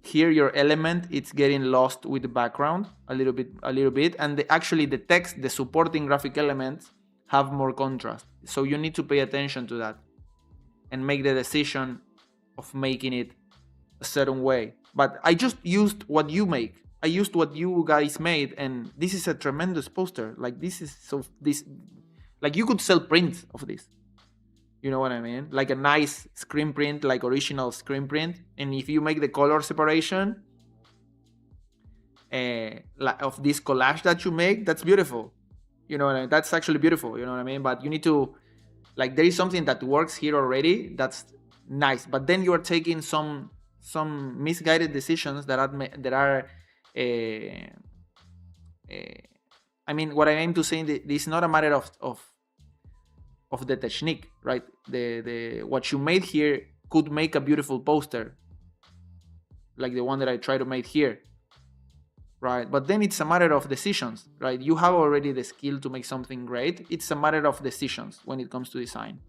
Here your element, it's getting lost with the background a little bit, and actually the text, the supporting graphic elements have more contrast. So you need to pay attention to that and make the decision of making it a certain way. But I just used what you make. I used what you guys made, and this is a tremendous poster. Like this is like you could sell prints of this. You know what I mean? Like a nice screen print, like original screen print. And if you make the color separation of this collage that you make, that's beautiful. You know what I mean? That's actually beautiful. You know what I mean? But you need to, like, there is something that works here already. That's nice. But then you are taking some misguided decisions that are I mean, what I aim to say, this is not a matter of the technique, right? The what you made here could make a beautiful poster, like the one that I try to make here, right? But then it's a matter of decisions, right? You have already the skill to make something great. It's a matter of decisions when it comes to design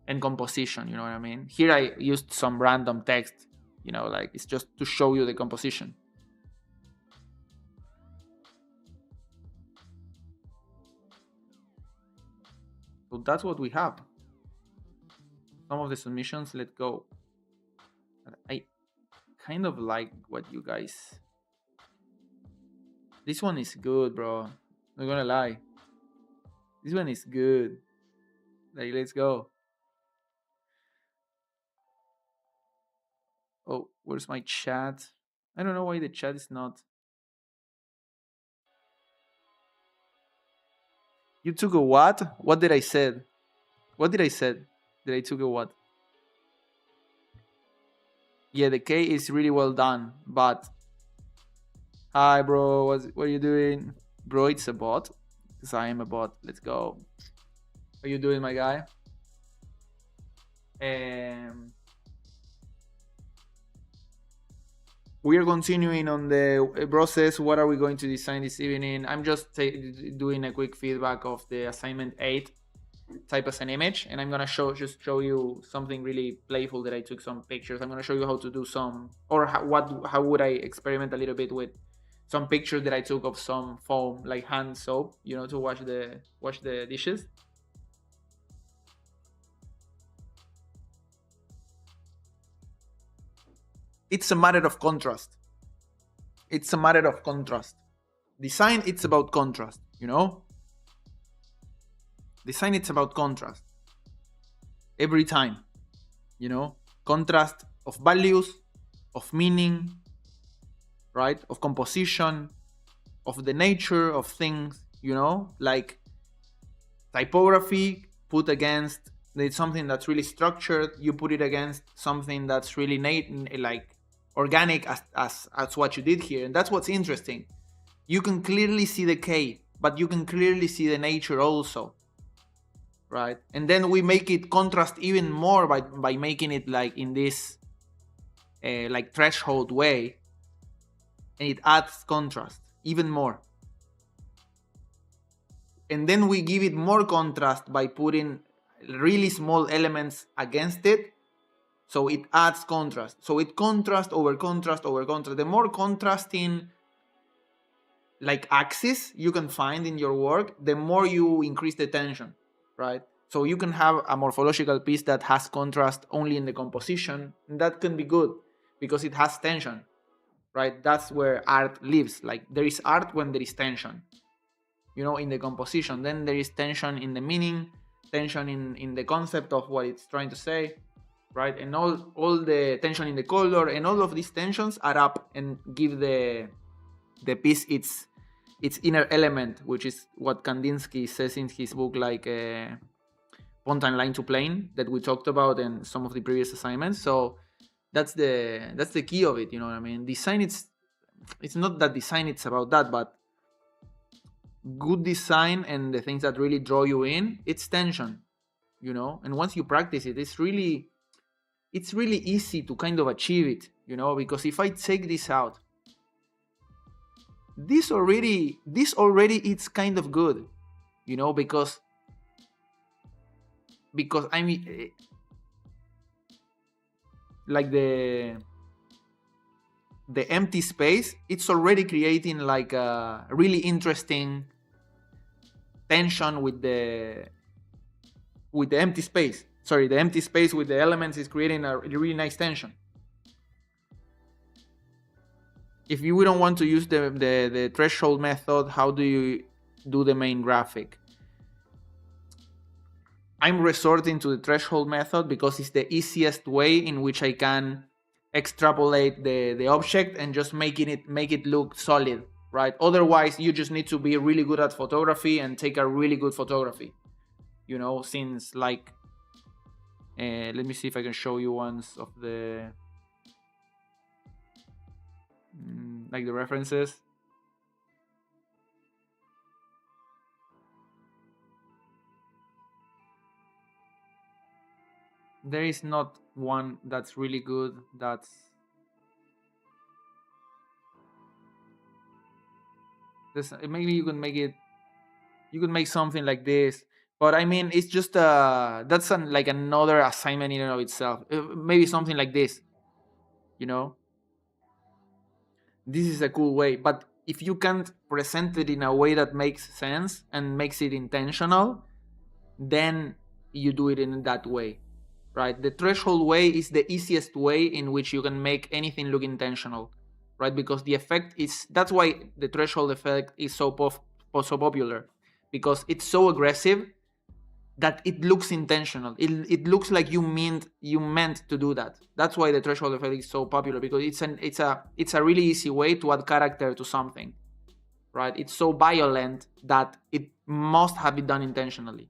and composition. You know what I mean? Here I used some random text, you know, like it's just to show you the composition. So that's what we have. Some of the submissions, let go. I kind of like what you guys. This one is good, bro. Not gonna lie. This one is good. Like, let's go. Oh, where's my chat? I don't know why the chat is not. You took a what? What did I said? What did I said? Did I took a what? Yeah, the K is really well done, but hi, bro. What are you doing, bro? It's a bot, because I am a bot. Let's go. How you doing, my guy? We are continuing on the process. What are we going to design this evening? I'm just doing a quick feedback of the assignment 8, type as an image, and I'm gonna show you something really playful that I took some pictures. I'm gonna show you how to do some, or how would I experiment a little bit with some pictures that I took of some foam, like hand soap, you know, to wash the dishes. It's a matter of contrast. It's a matter of contrast. Design, it's about contrast, you know? Design, it's about contrast. Every time, you know? Contrast of values, of meaning, right? Of composition, of the nature of things, you know, like typography put against something that's really structured, you put it against something that's really like organic as what you did here. And that's what's interesting. You can clearly see the K, but you can clearly see the nature also, right? And then we make it contrast even more by making it like in this like threshold way, and it adds contrast even more. And then we give it more contrast by putting really small elements against it, so it adds contrast. So it contrast over contrast over contrast. The more contrasting like axis you can find in your work, the more you increase the tension, right? So you can have a morphological piece that has contrast only in the composition, and that can be good because it has tension, right? That's where art lives. Like there is art when there is tension, you know, in the composition. Then there is tension in the meaning, tension in the concept of what it's trying to say, right? And all the tension in the color, and all of these tensions add up and give the piece its inner element, which is what Kandinsky says in his book, like Pontine Line to Plane, that we talked about in some of the previous assignments. So that's the key of it, you know what I mean? Design, it's not that design it's about that, but good design and the things that really draw you in, it's tension, you know. And once you practice it, it's really easy to kind of achieve it, you know, because if I take this out, this already it's kind of good, you know, because I mean, like the empty space, it's already creating like a really interesting tension with the empty space. Sorry, the empty space with the elements is creating a really nice tension. If we don't want to use the threshold method, how do you do the main graphic? I'm resorting to the threshold method because it's the easiest way in which I can extrapolate the object and just make it look solid, right? Otherwise, you just need to be really good at photography and take a really good photography, you know, since like let me see if I can show you ones of the like the references. There is not one that's really good. Maybe you can make it. You could make something like this, but I mean, it's just that's like another assignment in and of itself. Maybe something like this, you know. This is a cool way, but if you can't present it in a way that makes sense and makes it intentional, then you do it in that way, right? The threshold way is the easiest way in which you can make anything look intentional, right? Because the effect is, that's why the threshold effect is so popular, because it's so aggressive that it looks intentional. It looks like you meant to do that. That's why the threshold effect is so popular, because it's a really easy way to add character to something, right? It's so violent that it must have been done intentionally.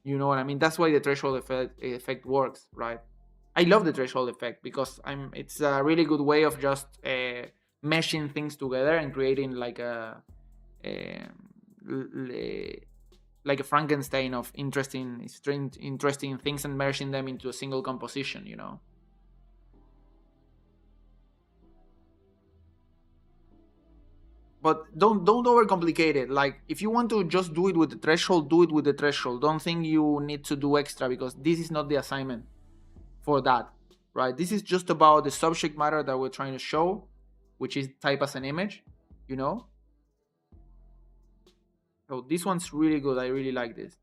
You know what I mean? That's why the threshold effect works, right? I love the threshold effect because it's a really good way of just meshing things together and creating like a Frankenstein of interesting things and merging them into a single composition, you know. But don't overcomplicate it. Like, if you want to just do it with the threshold, do it with the threshold. Don't think you need to do extra, because this is not the assignment for that, right? This is just about the subject matter that we're trying to show, which is type as an image, you know. So this one's really good. I really like this.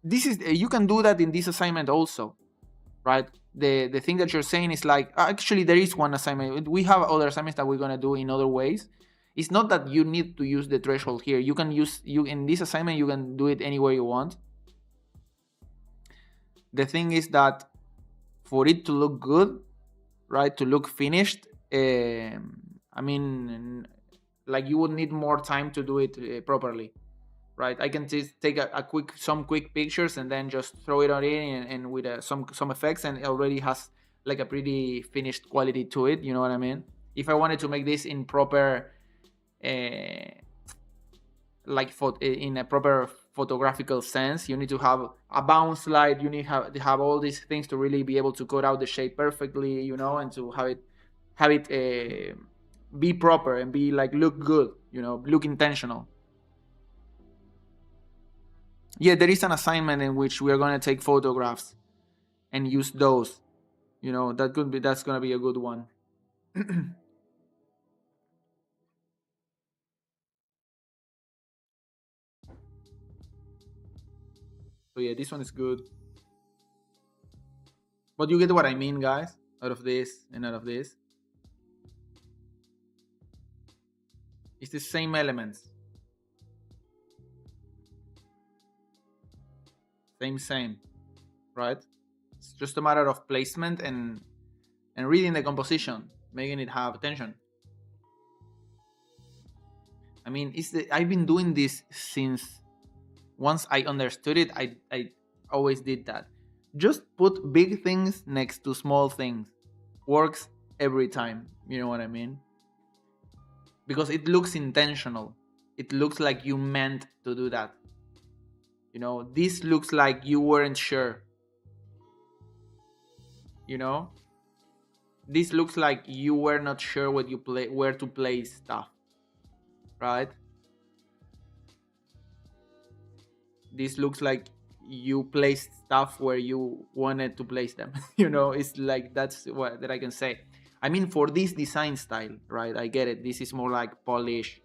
This is, you can do that in this assignment also, right? The thing that you're saying is like, actually there is one assignment. We have other assignments that we're gonna do in other ways. It's not that you need to use the threshold here. You can in this assignment, you can do it anywhere you want. The thing is that for it to look good, right, to look finished, I mean, like you would need more time to do it properly, right? I can just take some quick pictures and then just throw it on in, and with some effects, and it already has like a pretty finished quality to it. You know what I mean? If I wanted to make this in proper, uh, in a proper photographical sense, you need to have a bounce light. You need to have all these things to really be able to cut out the shape perfectly, you know, and to have it be proper and be like look good, you know, look intentional. Yeah, there is an assignment in which we are going to take photographs and use those. You know, that's going to be a good one. So yeah, this one is good. But you get what I mean, guys, out of this and out of this. It's the same elements. Same, right? It's just a matter of placement and reading the composition, making it have attention. I mean, I've been doing this since once I understood it. I always did that. Just put big things next to small things. Works every time. You know what I mean? Because it looks intentional. It looks like you meant to do that. You know, this looks like you weren't sure. You know, this looks like you were not sure where to place stuff, right? This looks like you placed stuff where you wanted to place them. You know, it's like that's what that I can say. I mean, for this design style, right? I get it. This is more like polish,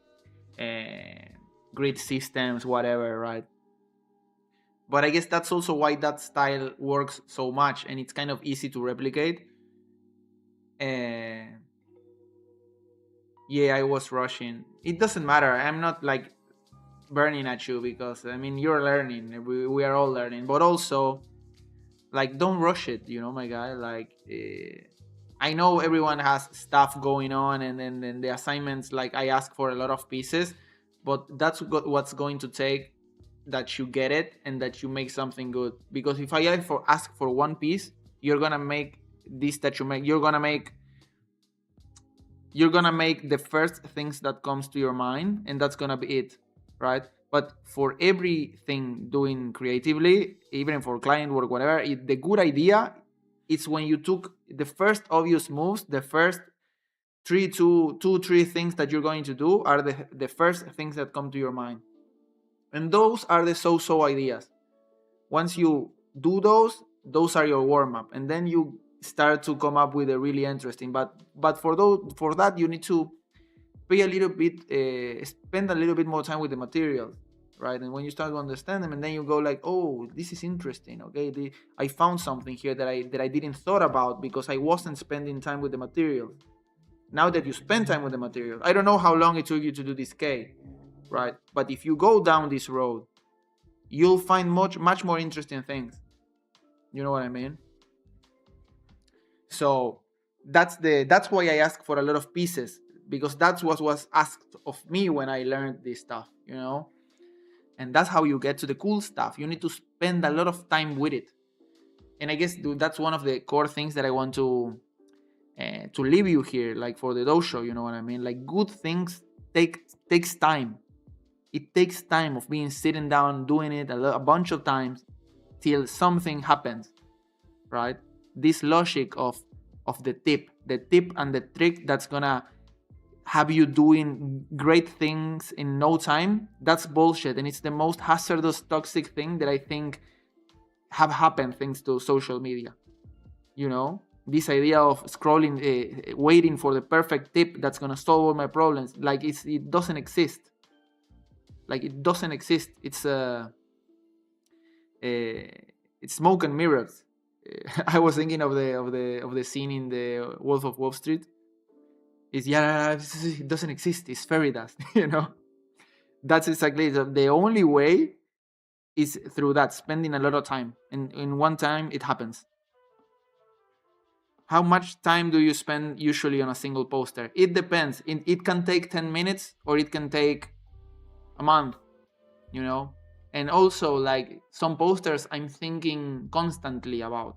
and grid systems, whatever, right? But I guess that's also why that style works so much, and it's kind of easy to replicate. And yeah, I was rushing. It doesn't matter. I'm not like burning at you, because I mean you're learning. We are all learning, but also like don't rush it. You know, my guy. Like I know everyone has stuff going on, and then the assignments. Like I ask for a lot of pieces, but that's what's going to take that you get it and that you make something good. Because if I ask for one piece, you're gonna make this that you make. You're gonna make the first things that comes to your mind, and that's gonna be it, right? But for everything doing creatively, even for client work, whatever, the good idea is when you took the first obvious moves. The first three things that you're going to do are the first things that come to your mind, and those are the so ideas. Once you do those are your warm up, and then you start to come up with a really interesting. But for that you need to pay a little bit, spend a little bit more time with the materials, right? And when you start to understand them, and then you go like, oh, this is interesting. Okay, I found something here that I didn't thought about because I wasn't spending time with the materials. Now that you spend time with the materials, I don't know how long it took you to do this K, right? But if you go down this road, you'll find much more interesting things. You know what I mean? So that's why I ask for a lot of pieces, because that's what was asked of me when I learned this stuff, you know? And that's how you get to the cool stuff. You need to spend a lot of time with it. And I guess that's one of the core things that I want to leave you here, like for the dojo, you know what I mean? Like good things takes time. It takes time of being sitting down, doing it a bunch of times till something happens, right? This logic of the tip and the trick that's gonna have you doing great things in no time, that's bullshit. And it's the most hazardous, toxic thing that I think have happened thanks to social media. You know, this idea of scrolling, waiting for the perfect tip that's gonna solve all my problems, like it doesn't exist. Like it doesn't exist. It's smoke and mirrors. I was thinking of the scene in the Wolf of Wall Street. It doesn't exist. It's fairy dust. You know, that's exactly it. The only way is through that, spending a lot of time, and in one time it happens. how much time do you spend usually on a single poster? It depends. It can take 10 minutes or it can take a month, you know? And also, like, some posters I'm thinking constantly about,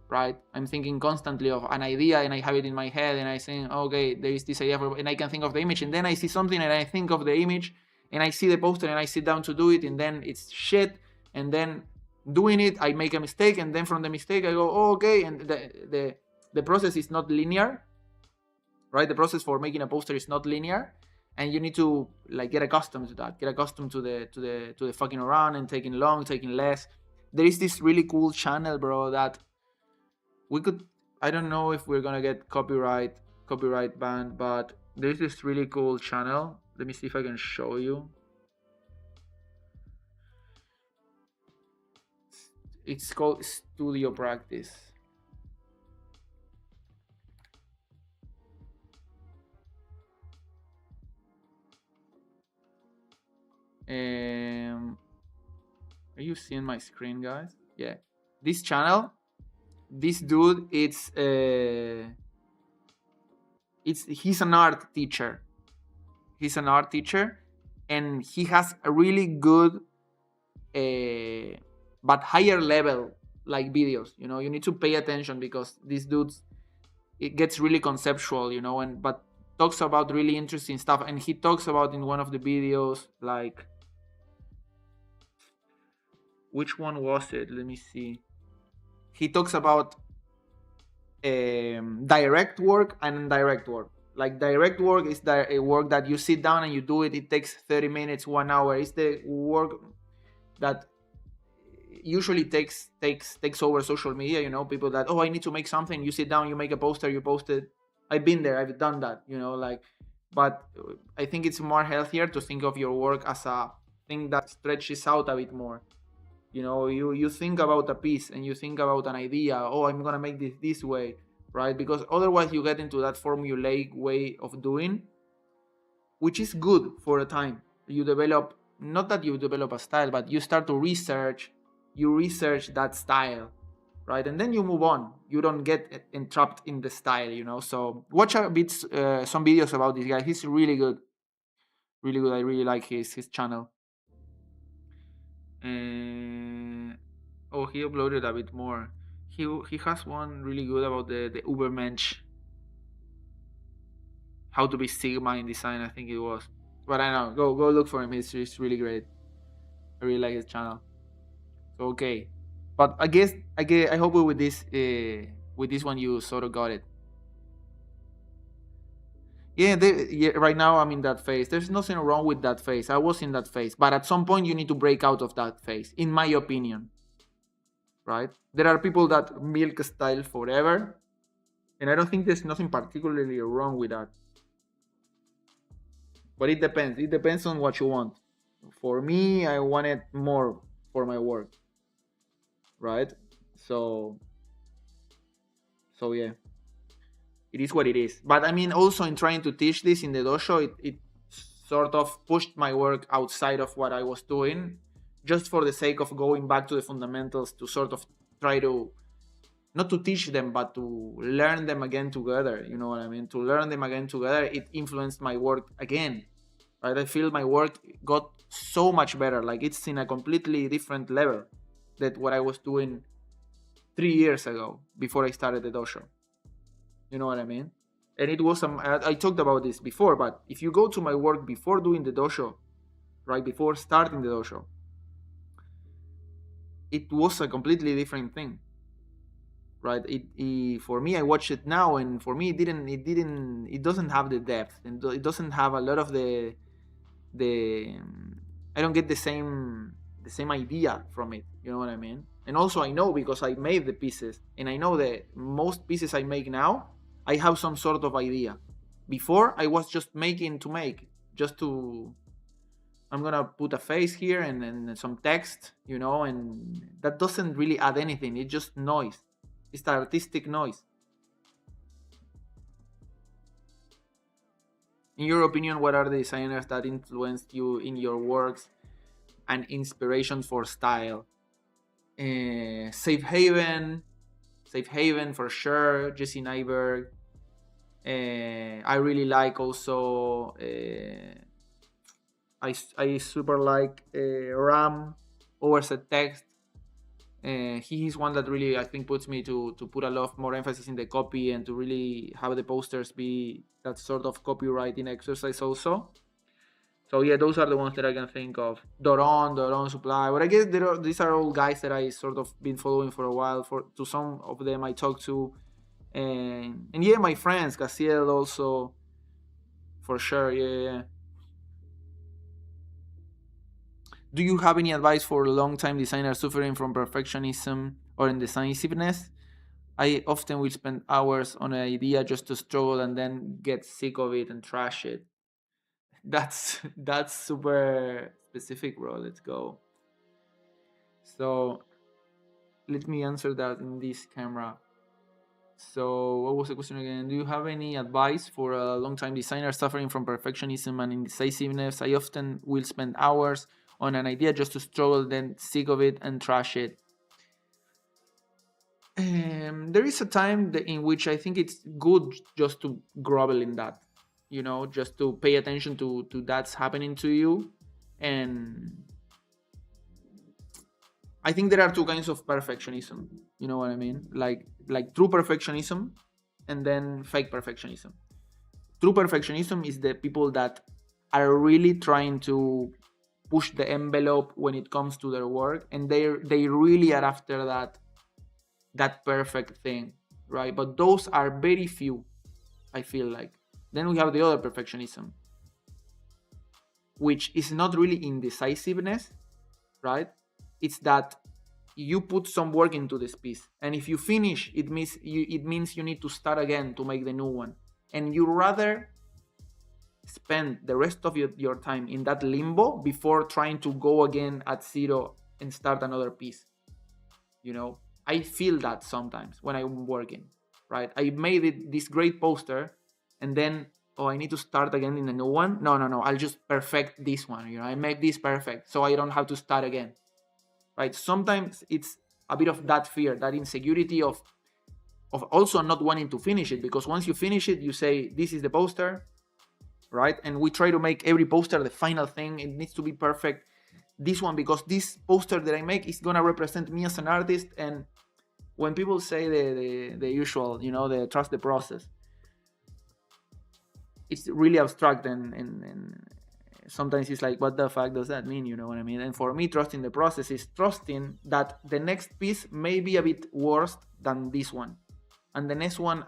right? I'm thinking constantly of an idea and I have it in my head and I think, okay, there is this idea and I can think of the image, and then I see something and I think of the image and I see the poster and I sit down to do it, and then it's shit, and then doing it I make a mistake, and then from the mistake I go, oh, okay, and the process is not linear, right? The process for making a poster is not linear, and you need to like get accustomed to that, get accustomed to the fucking around and taking long, taking less. There is this really cool channel, bro, that we could, I don't know if we're gonna get copyright banned, but there's this really cool channel. Let me see if I can show you. It's called Studio Practice. Are you seeing my screen, guys? Yeah, this channel, this dude, he's an art teacher. He's an art teacher, and he has a really good but higher level like videos. You know, you need to pay attention because these dudes, it gets really conceptual, you know, and but talks about really interesting stuff. And he talks about in one of the videos, like, which one was it? Let me see. He talks about direct work and indirect work. Like, direct work is a work that you sit down and you do it. It takes 30 minutes, 1 hour. It's the work that usually takes over social media, you know, people that, oh, I need to make something. You sit down, you make a poster, you post it. I've been there, I've done that, you know, like, but I think it's more healthier to think of your work as a thing that stretches out a bit more. You know, you think about a piece and you think about an idea. Oh, I'm gonna make this way, right? Because otherwise you get into that formulaic way of doing, which is good for a time. You develop, not that you develop a style, but you start to research that style, right? And then you move on. You don't get entrapped in the style, you know. So watch a bit some videos about this guy. He's really good, really good. I really like his channel. Oh, he uploaded a bit more. He has one really good about the Ubermensch, how to be Sigma in design, I think it was. But I know, go look for him. He's really great. I really like his channel. So okay, but I hope with this one you sort of got it. Yeah, right now I'm in that phase. There's nothing wrong with that phase. I was in that phase, but at some point you need to break out of that phase, in my opinion. Right? There are people that milk style forever, and I don't think there's nothing particularly wrong with that. But it depends. It depends on what you want. For me, I wanted more for my work. Right? So yeah. It is what it is. But I mean, also in trying to teach this in the dojo, it sort of pushed my work outside of what I was doing, just for the sake of going back to the fundamentals, to sort of try to, not to teach them, but to learn them again together. You know what I mean? To learn them again together, it influenced my work again. Right? I feel my work got so much better. Like, it's in a completely different level than what I was doing 3 years ago before I started the dojo. You know what I mean? And it was I talked about this before, but if you go to my work before doing the dojo, right, before starting the dojo, it was a completely different thing, right? It for me, I watch it now, and for me, it doesn't have the depth, and it doesn't have a lot of the I don't get the same idea from it. You know what I mean? And also, I know, because I made the pieces, and I know that most pieces I make now, I have some sort of idea. Before, I was just making to make, just to, I'm gonna put a face here and some text, you know, and that doesn't really add anything. It's just noise. It's the artistic noise. In your opinion, what are the designers that influenced you in your works and inspirations for style? Safe Haven, Safe Haven for sure, Jesse Nyberg. I really like also. I super like Ram Overset Text. He is one that really I think puts me to put a lot more emphasis in the copy and to really have the posters be that sort of copywriting exercise also. So yeah, those are the ones that I can think of. Doron Supply. But I guess these are all guys that I sort of been following for a while. To some of them I talked to, and yeah, my friends Casiel also, for sure. Yeah. Do you have any advice for long-time designers suffering from perfectionism or indecisiveness? I often will spend hours on an idea just to struggle and then get sick of it and trash it. That's super specific, bro. Let's go. So let me answer that in this camera. So what was the question again? Do you have any advice for a long-time designer suffering from perfectionism and indecisiveness? I often will spend hours on an idea just to struggle, then sick of it and trash it. There is a time in which I think it's good just to grovel in that, just to pay attention to that's happening to you. And I think there are two kinds of perfectionism. You know what I mean? Like true perfectionism and then fake perfectionism. True perfectionism is the people that are really trying to push the envelope when it comes to their work, and they really are after that perfect thing, right? But those are very few, I feel like. Then we have the other perfectionism, which is not really indecisiveness, right? It's that you put some work into this piece, and if you finish, it means you need to start again to make the new one, and you rather spend the rest of your time in that limbo before trying to go again at zero and start another piece. I feel that sometimes when I'm working, right? I made this great poster, and then I need to start again in a new one. No, I'll just perfect this one. I make this perfect so I don't have to start again, right? Sometimes it's a bit of that fear, that insecurity of also not wanting to finish it, because once you finish it, you say, this is the poster, right? And we try to make every poster the final thing. It needs to be perfect. This one, because this poster that I make is gonna represent me as an artist. And when people say the usual, the trust the process, it's really abstract, and sometimes it's like, what the fuck does that mean? You know what I mean? And for me, trusting the process is trusting that the next piece may be a bit worse than this one, and the next one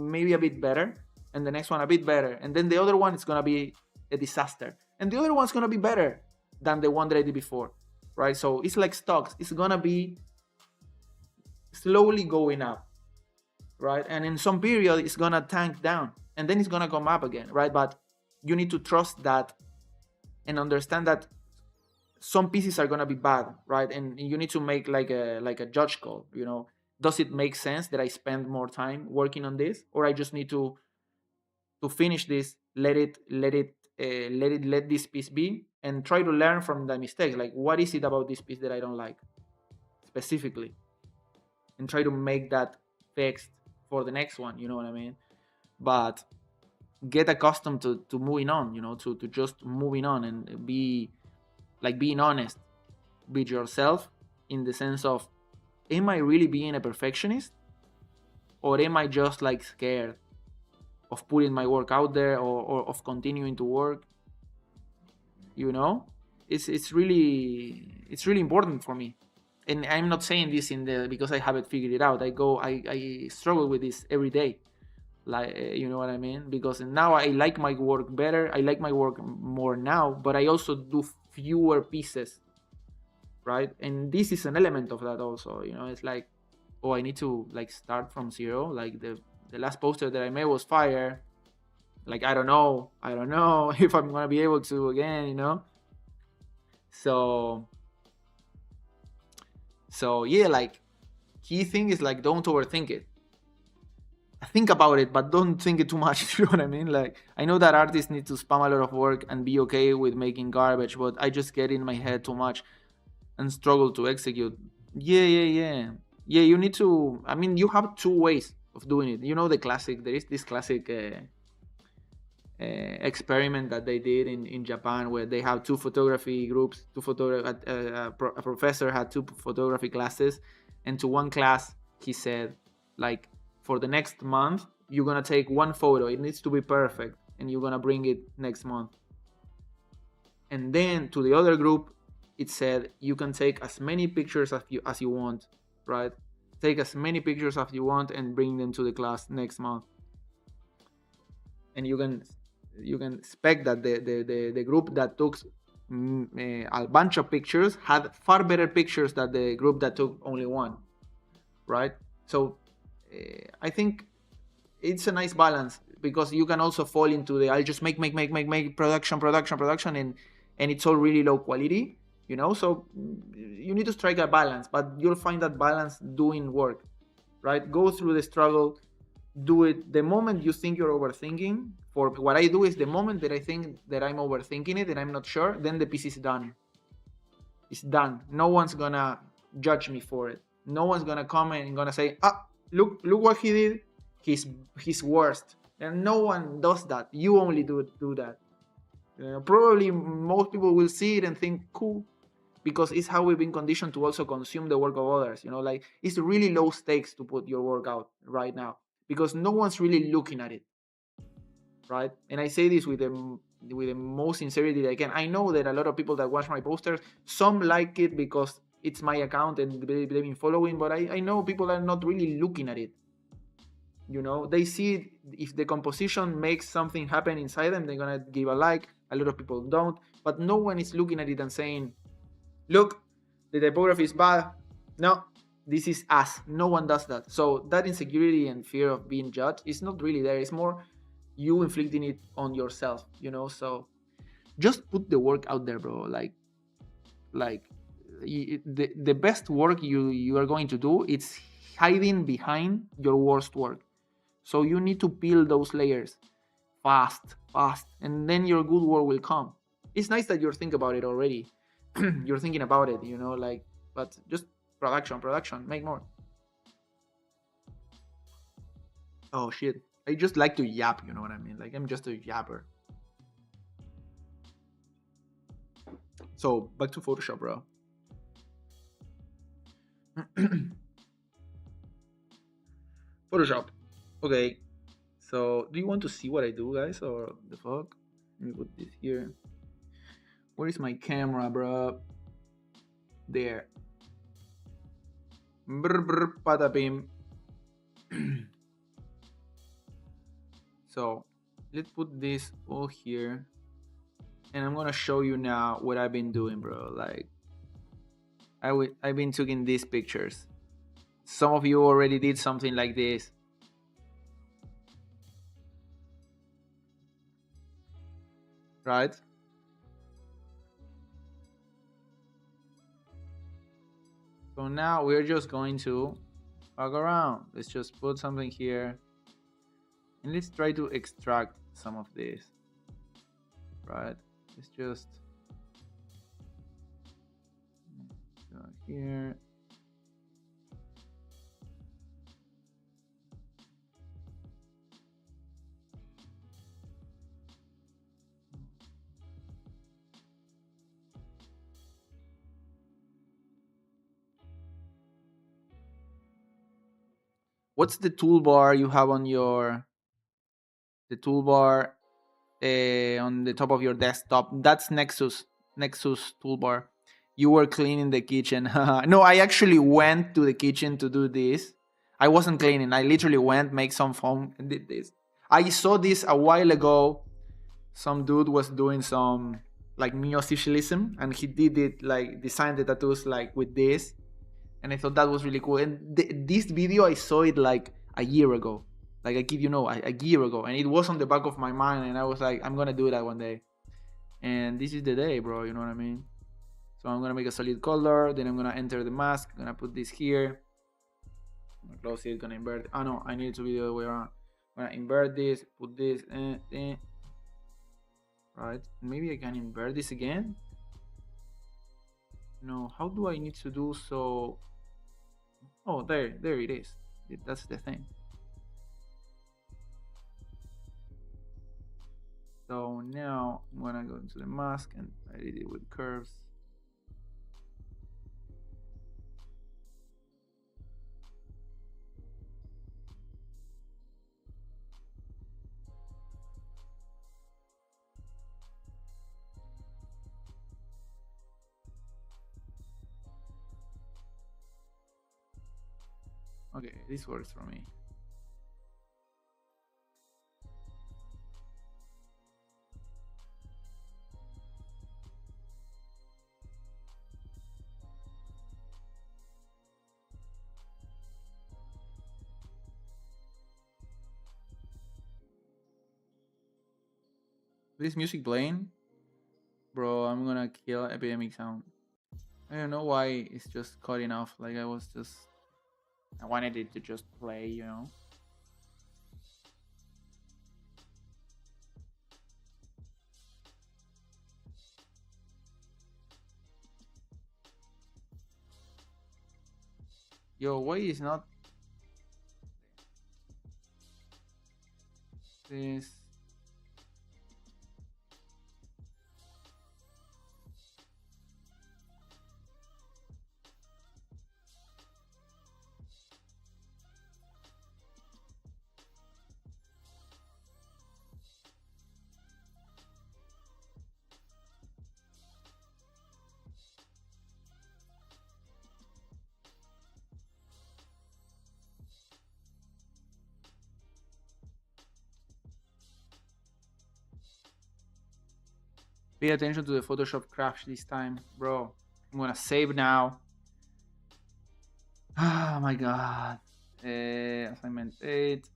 maybe a bit better, and the next one a bit better, and then the other one is gonna be a disaster, and the other one's gonna be better than the one that I did before, right? So it's like stocks. It's gonna be slowly going up, right? And in some period, it's gonna tank down, and then it's gonna come up again, right? But you need to trust that and understand that some pieces are gonna be bad, right? And you need to make like a judge call. Does it make sense that I spend more time working on this, or I just need to finish this, let this piece be, and try to learn from the mistakes. Like, what is it about this piece that I don't like specifically, and try to make that fixed for the next one. You know what I mean? But get accustomed to moving on, to just moving on, and be like being honest with yourself, in the sense of, am I really being a perfectionist, or am I just like scared of putting my work out there, or of continuing to work? It's really important for me. And I'm not saying this because I haven't figured it out. I struggle with this every day. Like, you know what I mean? Because now I like my work better. I like my work more now, but I also do fewer pieces, right? And this is an element of that also. It's like, I need to like start from zero. Like the last poster that I made was fire. Like, I don't know if I'm gonna be able to again. So yeah, like, key thing is like, don't overthink it. Think about it, but don't think it too much. You know what I mean? Like, I know that artists need to spam a lot of work and be okay with making garbage, but I just get in my head too much and struggle to execute. Yeah. yeah, you need to, I mean, you have two ways of doing it. You know, the classic, there is this classic experiment that they did in Japan, where they have two photography groups, a professor had two photography classes, and to one class he said, like, for the next month you're gonna take one photo, it needs to be perfect, and you're gonna bring it next month. And then to the other group it said, you can take as many pictures as you want, right? Take as many pictures as you want and bring them to the class next month. And you can expect that the group that took a bunch of pictures had far better pictures than the group that took only one, right? So I think it's a nice balance, because you can also fall into the, I'll just make production, and it's all really low quality, you know. So you need to strike a balance, but you'll find that balance doing work, right? Go through the struggle, do it. The moment you think you're overthinking, for what I do is, the moment that I think that I'm overthinking it and I'm not sure, then the piece is done. It's done. No one's gonna judge me for it. No one's gonna come and gonna say, look what he did, he's worst. And no one does that. You only do that. Probably most people will see it and think, cool, because it's how we've been conditioned to also consume the work of others. You know, like, it's really low stakes to put your work out right now, because no one's really looking at it, right? And I say this with the most sincerity that I can. I know that a lot of people that watch my posters, some like it because it's my account and they've been following, but I know people are not really looking at it. You know, they see it, if the composition makes something happen inside them, they're gonna give a like. A lot of people don't, but no one is looking at it and saying, look, the typography is bad. No, this is us. No one does that. So that insecurity and fear of being judged is not really there. It's more you inflicting it on yourself, you know. So just put the work out there, bro. Like the best work you are going to do, it's hiding behind your worst work. So you need to peel those layers fast, and then your good work will come. It's nice that you're thinking about it already. You're thinking about it, you know, like, but just production, make more. Oh shit. I just like to yap, you know what I mean? Like, I'm just a yapper. So back to Photoshop, bro. Photoshop. Okay. So do you want to see what I do, guys, or the fuck? Let me put this here. Where is my camera, bro? There. Brr, patapim. So let's put this all here, and I'm gonna show you now what I've been doing, bro. Like, I've been taking these pictures. Some of you already did something like this. Right? So now we're just going to walk around. Let's just put something here, and let's try to extract some of this. Right? Let's just go here. What's the toolbar you have on your the toolbar on the top of your desktop? That's Nexus toolbar. You were cleaning the kitchen. No, I actually went to the kitchen to do this. I wasn't cleaning. I literally went, make some foam, and did this. I saw this a while ago. Some dude was doing some like neo-socialism, and he did it, like, designed the tattoos like with this, and I thought that was really cool. And this video, I saw it like a year ago. Like, I kid you know, a year ago, and it was on the back of my mind, and I was like, I'm gonna do that one day. And this is the day, bro. You know what I mean? So I'm gonna make a solid color. Then I'm gonna enter the mask. I'm gonna put this here. I'm gonna close it. Gonna invert. Oh no, I need it to be the other way around. I'm gonna invert this. Put this. Right? Maybe I can invert this again. No. How do I need to do so? Oh, there it is. That's the thing. So now I'm gonna go into the mask and edit it with curves. Okay, this works for me. This music playing, bro. I'm gonna kill Epidemic Sound. I don't know why it's just cutting off. Like I wanted it to just play, you know. Yo, why is not this? Pay attention to the Photoshop crash this time, bro. I'm gonna save now. Oh my god. Assignment 8.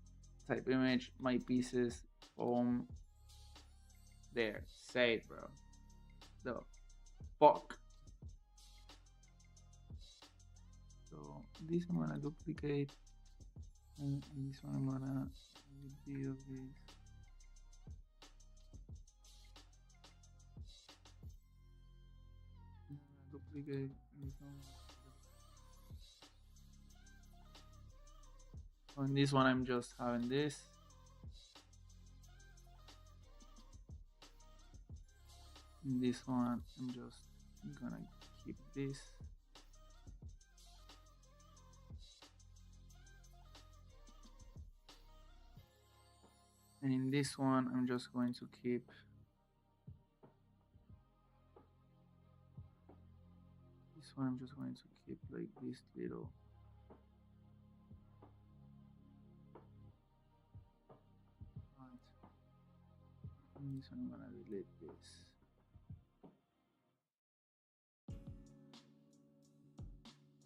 Type image, my pieces, boom. There. Save, bro. The fuck. So this I'm gonna duplicate. And this one I'm gonna reveal this. Duplicate this one. On this one I'm just having this. In this one I'm just gonna keep this. And in this one I'm just going to keep this one. I'm just going to keep like this little. And this one I'm gonna delete this.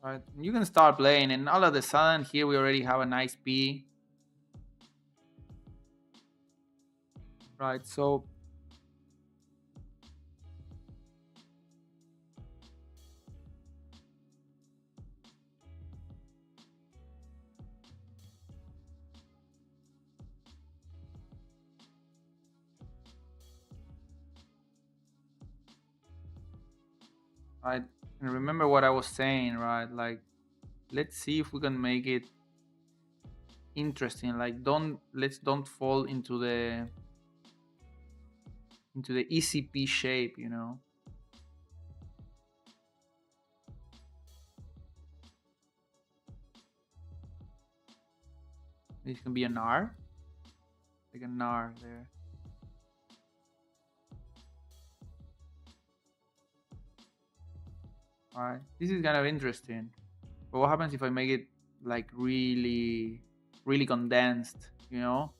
Right, you can start playing, and all of a sudden here we already have a nice P. Right, so right, and remember what I was saying, right? Like, let's see if we can make it interesting. Like, let's don't fall into the ECP shape, you know. This can be an R, like an R there. All right, this is kind of interesting. But what happens if I make it like really, really condensed, you know?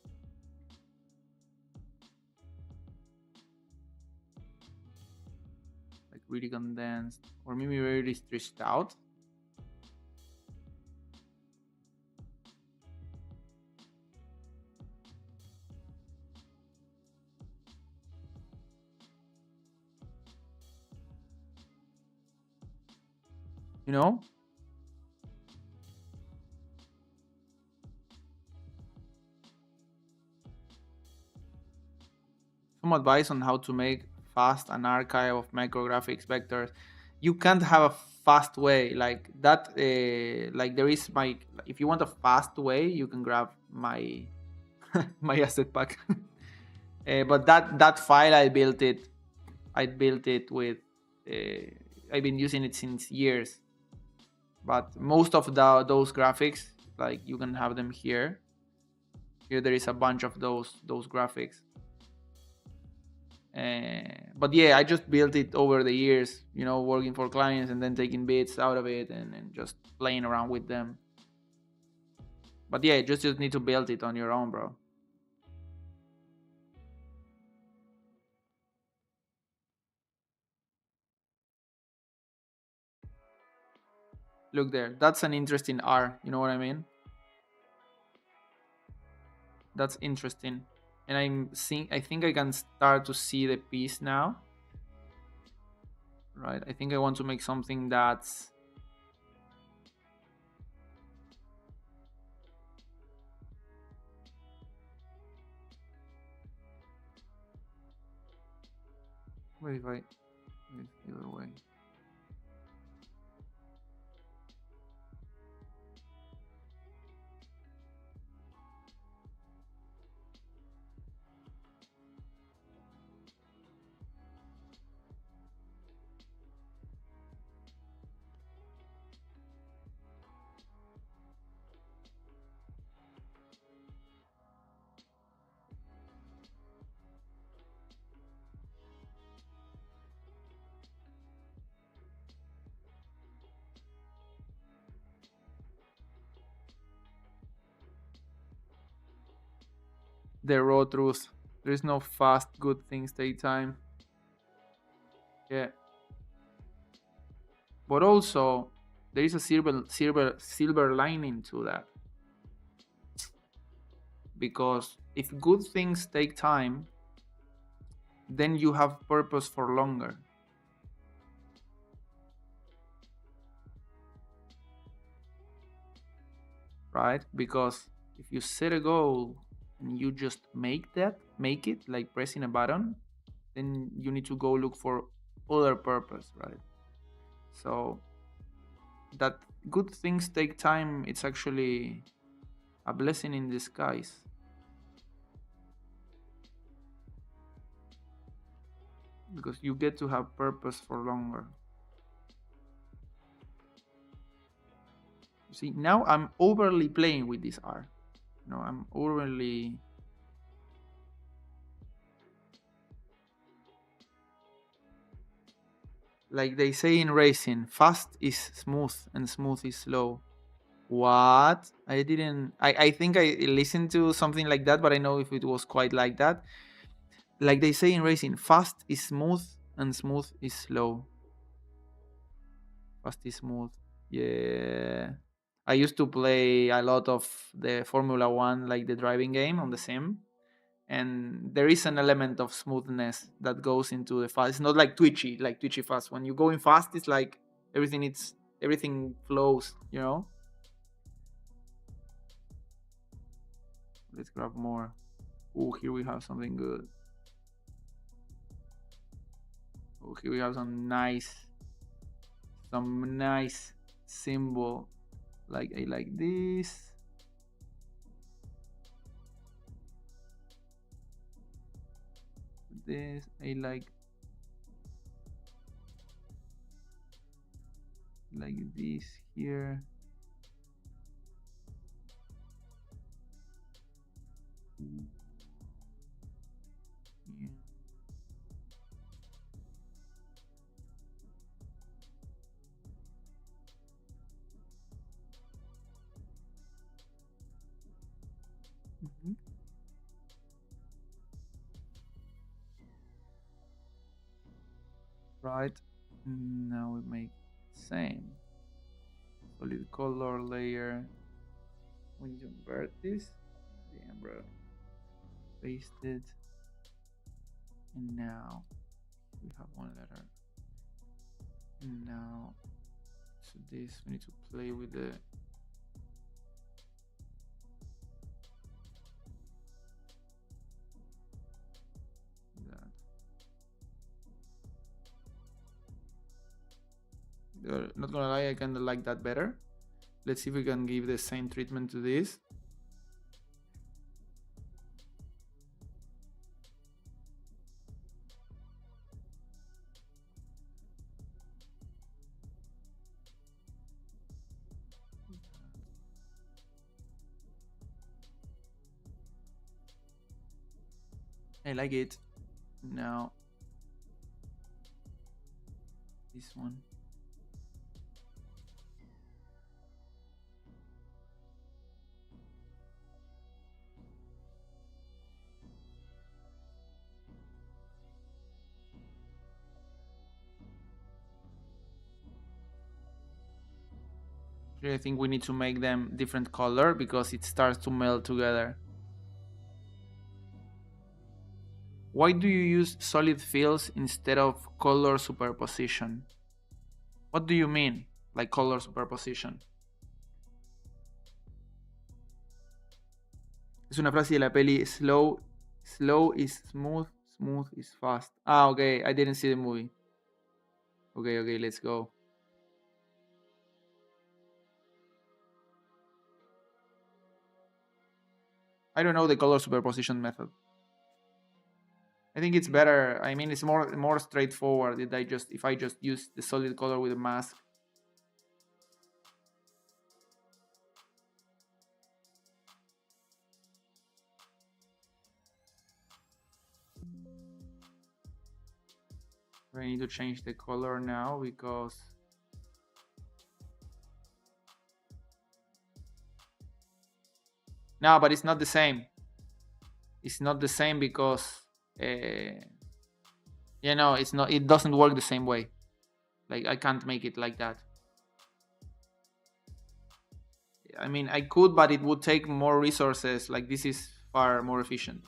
Like really condensed, or maybe really stretched out. You know? Some advice on how to make fast an archive of micrographics vectors. You can't have a fast way like that. Like there is my, if you want a fast way, you can grab my my asset pack. But that file I built it with, I've been using it since years. But most of those graphics, like you can have them here. Here there is a bunch of those graphics. But yeah, I just built it over the years, you know, working for clients and then taking bits out of it and just playing around with them. But yeah, just need to build it on your own, bro. Look there, that's an interesting R. You know what I mean? That's interesting. And I think I can start to see the piece now. Right? I think I want to make something that's what if I the other way? The raw truth. There is no fast good things take time. Yeah. But also there is a silver lining to that. Because if good things take time, then you have purpose for longer. Right? Because if you set a goal and you just make it like pressing a button, then you need to go look for other purpose, right? So that good things take time, it's actually a blessing in disguise. Because you get to have purpose for longer. You see, now I'm overly playing with this R. You know, I'm overly, like they say in racing, fast is smooth and smooth is slow. What? I think I listened to something like that, but I know if it was quite like that. Like they say in racing, fast is smooth and smooth is slow. Fast is smooth. Yeah. I used to play a lot of the Formula One, like the driving game on the sim. And there is an element of smoothness that goes into the fast. It's not like twitchy fast. When you go in fast, it's like everything flows, you know? Let's grab more. Oh, here we have something good. Oh, here we have some nice symbol. Like I like this. This I like this here. Yeah. Mhm. Right. Now we make same solid color layer. We need to invert this. Damn, bro. Paste it. And now we have one letter. And now so this we need to play with the that. not gonna lie, I kind of like that better. Let's see if we can give the same treatment to this. I like it. Now this one. I think we need to make them different color because it starts to meld together. Why do you use solid fills instead of color superposition? What do you mean, like color superposition? Es una frase de la peli slow is smooth, smooth is fast. Ah, okay, I didn't see the movie. Okay, let's go. I don't know the color superposition method. I think it's better. I mean, it's more straightforward if I just use the solid color with a mask. I need to change the color now because no, but it's not the same. It's not the same because you know, it's not. It doesn't work the same way. Like I can't make it like that. I mean, I could, but it would take more resources. Like this is far more efficient.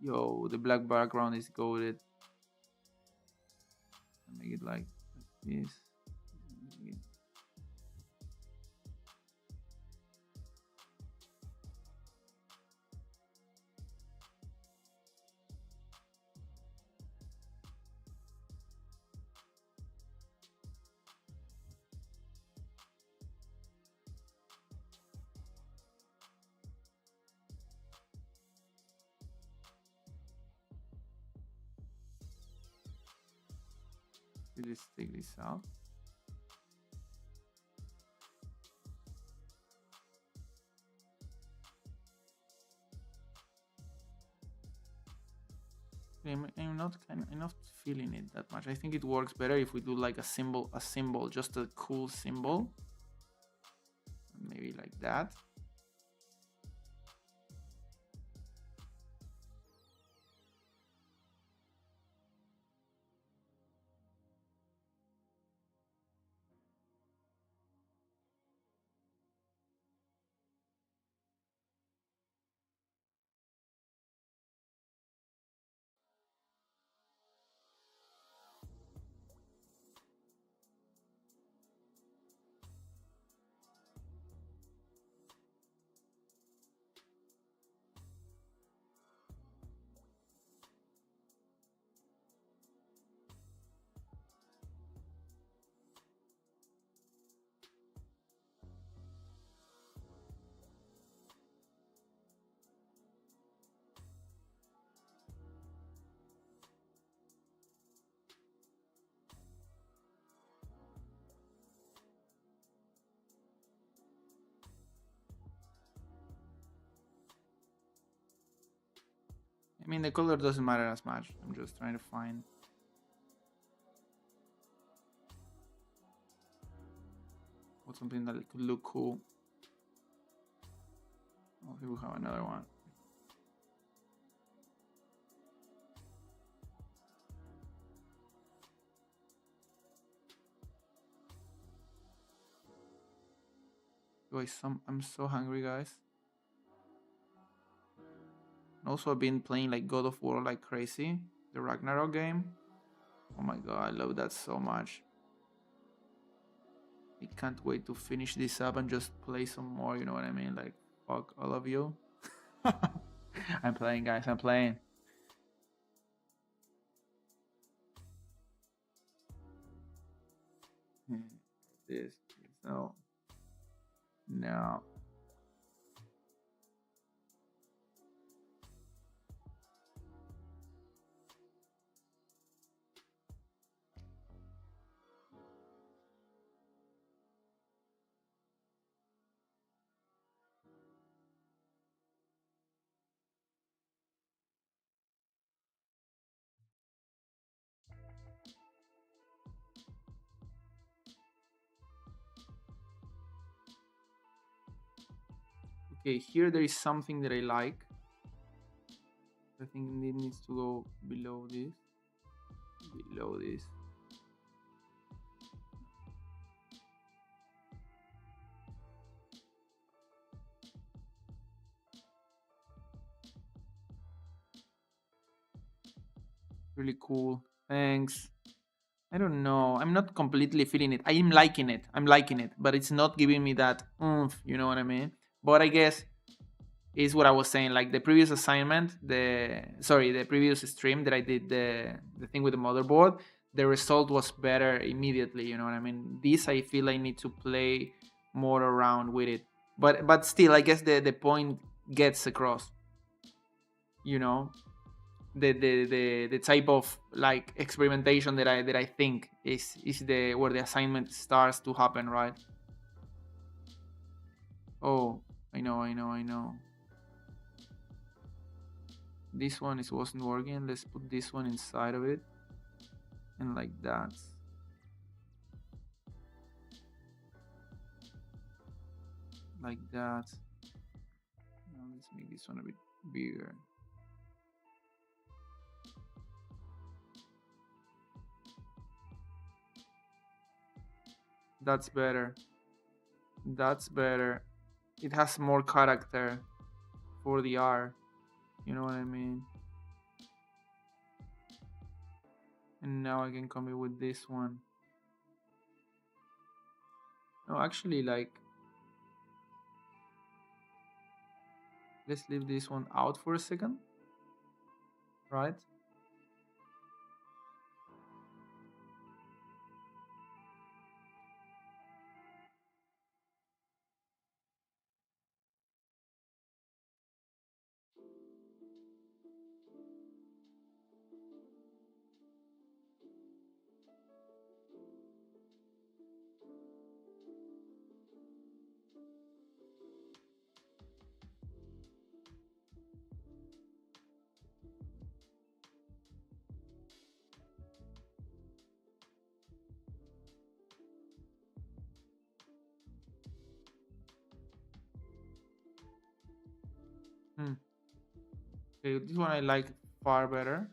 Yo, the black background is goated. Make it like this. Let's take this out. I'm not feeling it that much. I think it works better if we do like a symbol, just a cool symbol. Maybe like that. I mean, the color doesn't matter as much. I'm just trying to find what's something that could look cool. Oh, here we have another one. Guys, I'm so hungry, guys. Also, I've been playing like God of War like crazy, the Ragnarok game. Oh my god, I love that so much. I can't wait to finish this up and just play some more. You know what I mean? Like, fuck all of you. I'm playing, guys. I'm playing. This no, no. Okay, here there is something that I like. I think it needs to go below this. Below this. Really cool. Thanks. I don't know. I'm not completely feeling it. I am liking it. I'm liking it, but it's not giving me that oomph. You know what I mean? But I guess is what I was saying. Like the previous assignment, the previous stream that I did the thing with the motherboard, the result was better immediately. You know what I mean? This I feel I need to play more around with it. But still, I guess the point gets across. You know, the type of like experimentation that I think is the where the assignment starts to happen, right? Oh, I know. This one is wasn't working. Let's put this one inside of it, and like that, like that. Now let's make this one a bit bigger. That's better. That's better. It has more character for the R. You know what I mean? And now I can come in with this one. No, actually, like, let's leave this one out for a second, right? Hmm. Okay, this one I like far better.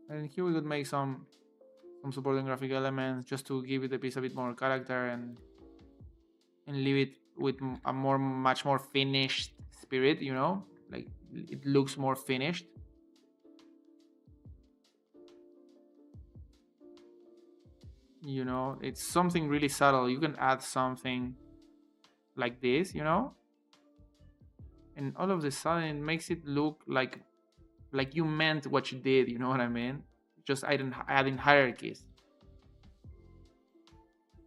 And here we could make some supporting graphic elements just to give it a piece a bit more character and leave it with a much more finished spirit. You know, like it looks more finished. You know, it's something really subtle. You can add something like this, you know, and all of a sudden it makes it look like you meant what you did. You know what I mean? Just adding hierarchies,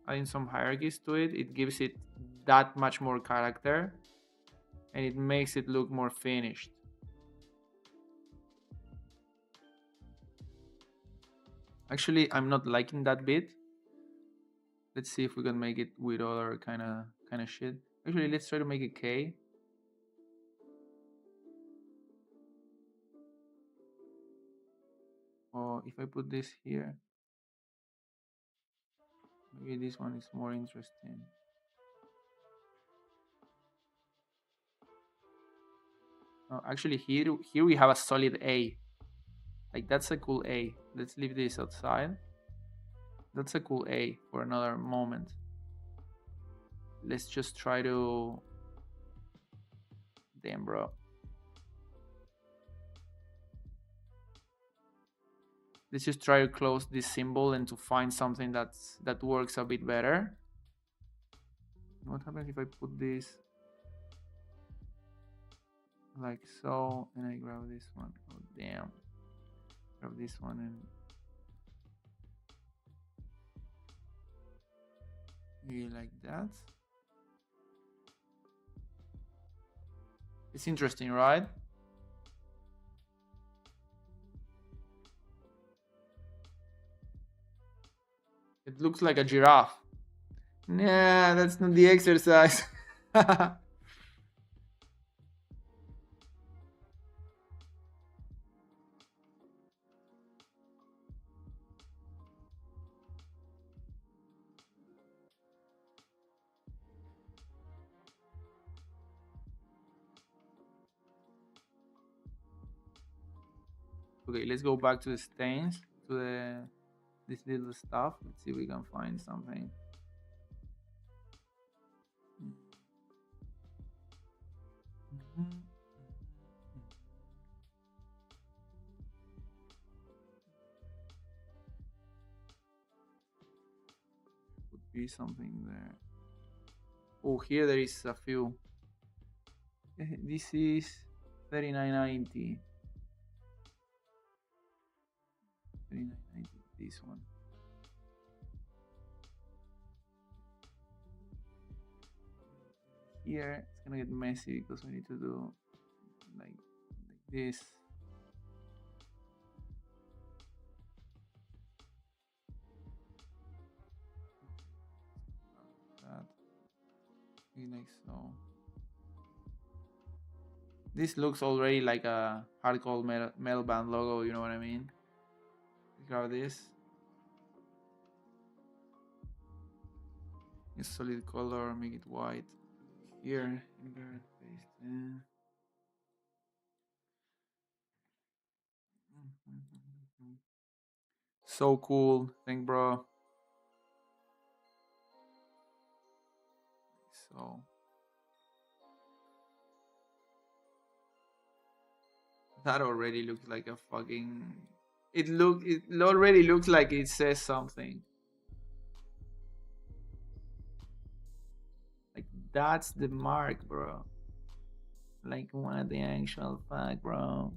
adding some hierarchies to it. It gives it that much more character, and it makes it look more finished. Actually, I'm not liking that bit. Let's see if we can make it with other kind of shit. Actually, let's try to make it K. Or if I put this here, maybe this one is more interesting. Actually, here we have a solid A. Like, that's a cool A. Let's leave this outside. That's a cool A for another moment. Let's just try to... Damn, bro. Let's just try to close this symbol and to find something that works a bit better. What happens if I put this like so, and I grab this one? Oh, damn. Grab this one and maybe like that. It's interesting, right? It looks like a giraffe. Nah, that's not the exercise. Okay, let's go back to the stains, to this little stuff. Let's see if we can find something. Could be something there. Oh, here there is a few. This is 3990. 3990, this one. Here it's gonna get messy because we need to do like this. That. Like so. This looks already like a hardcore metal band logo, you know what I mean? Grab this. A solid color, make it white. Here, invert, paste in. So cool, thank bro. So that already looks like a fucking. It already looks like it says something. Like, that's the mark, bro. Like, what the actual fuck, bro?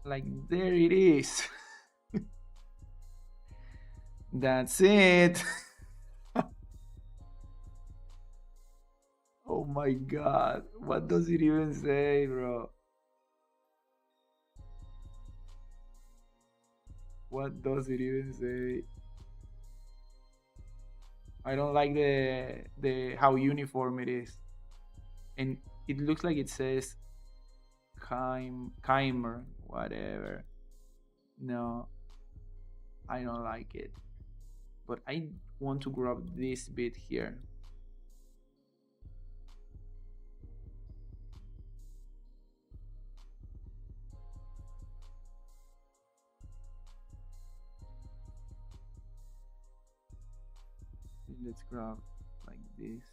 Like, there it is. That's it. Oh my god. What does it even say, bro? What does it even say? I don't like the how uniform it is. And it looks like it says Keimer, whatever. No, I don't like it. But I want to grab this bit here. Let's grab like this.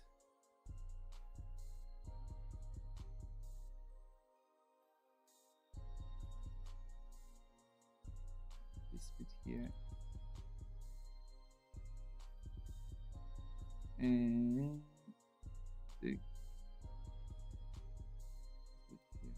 This bit here. And the bit here.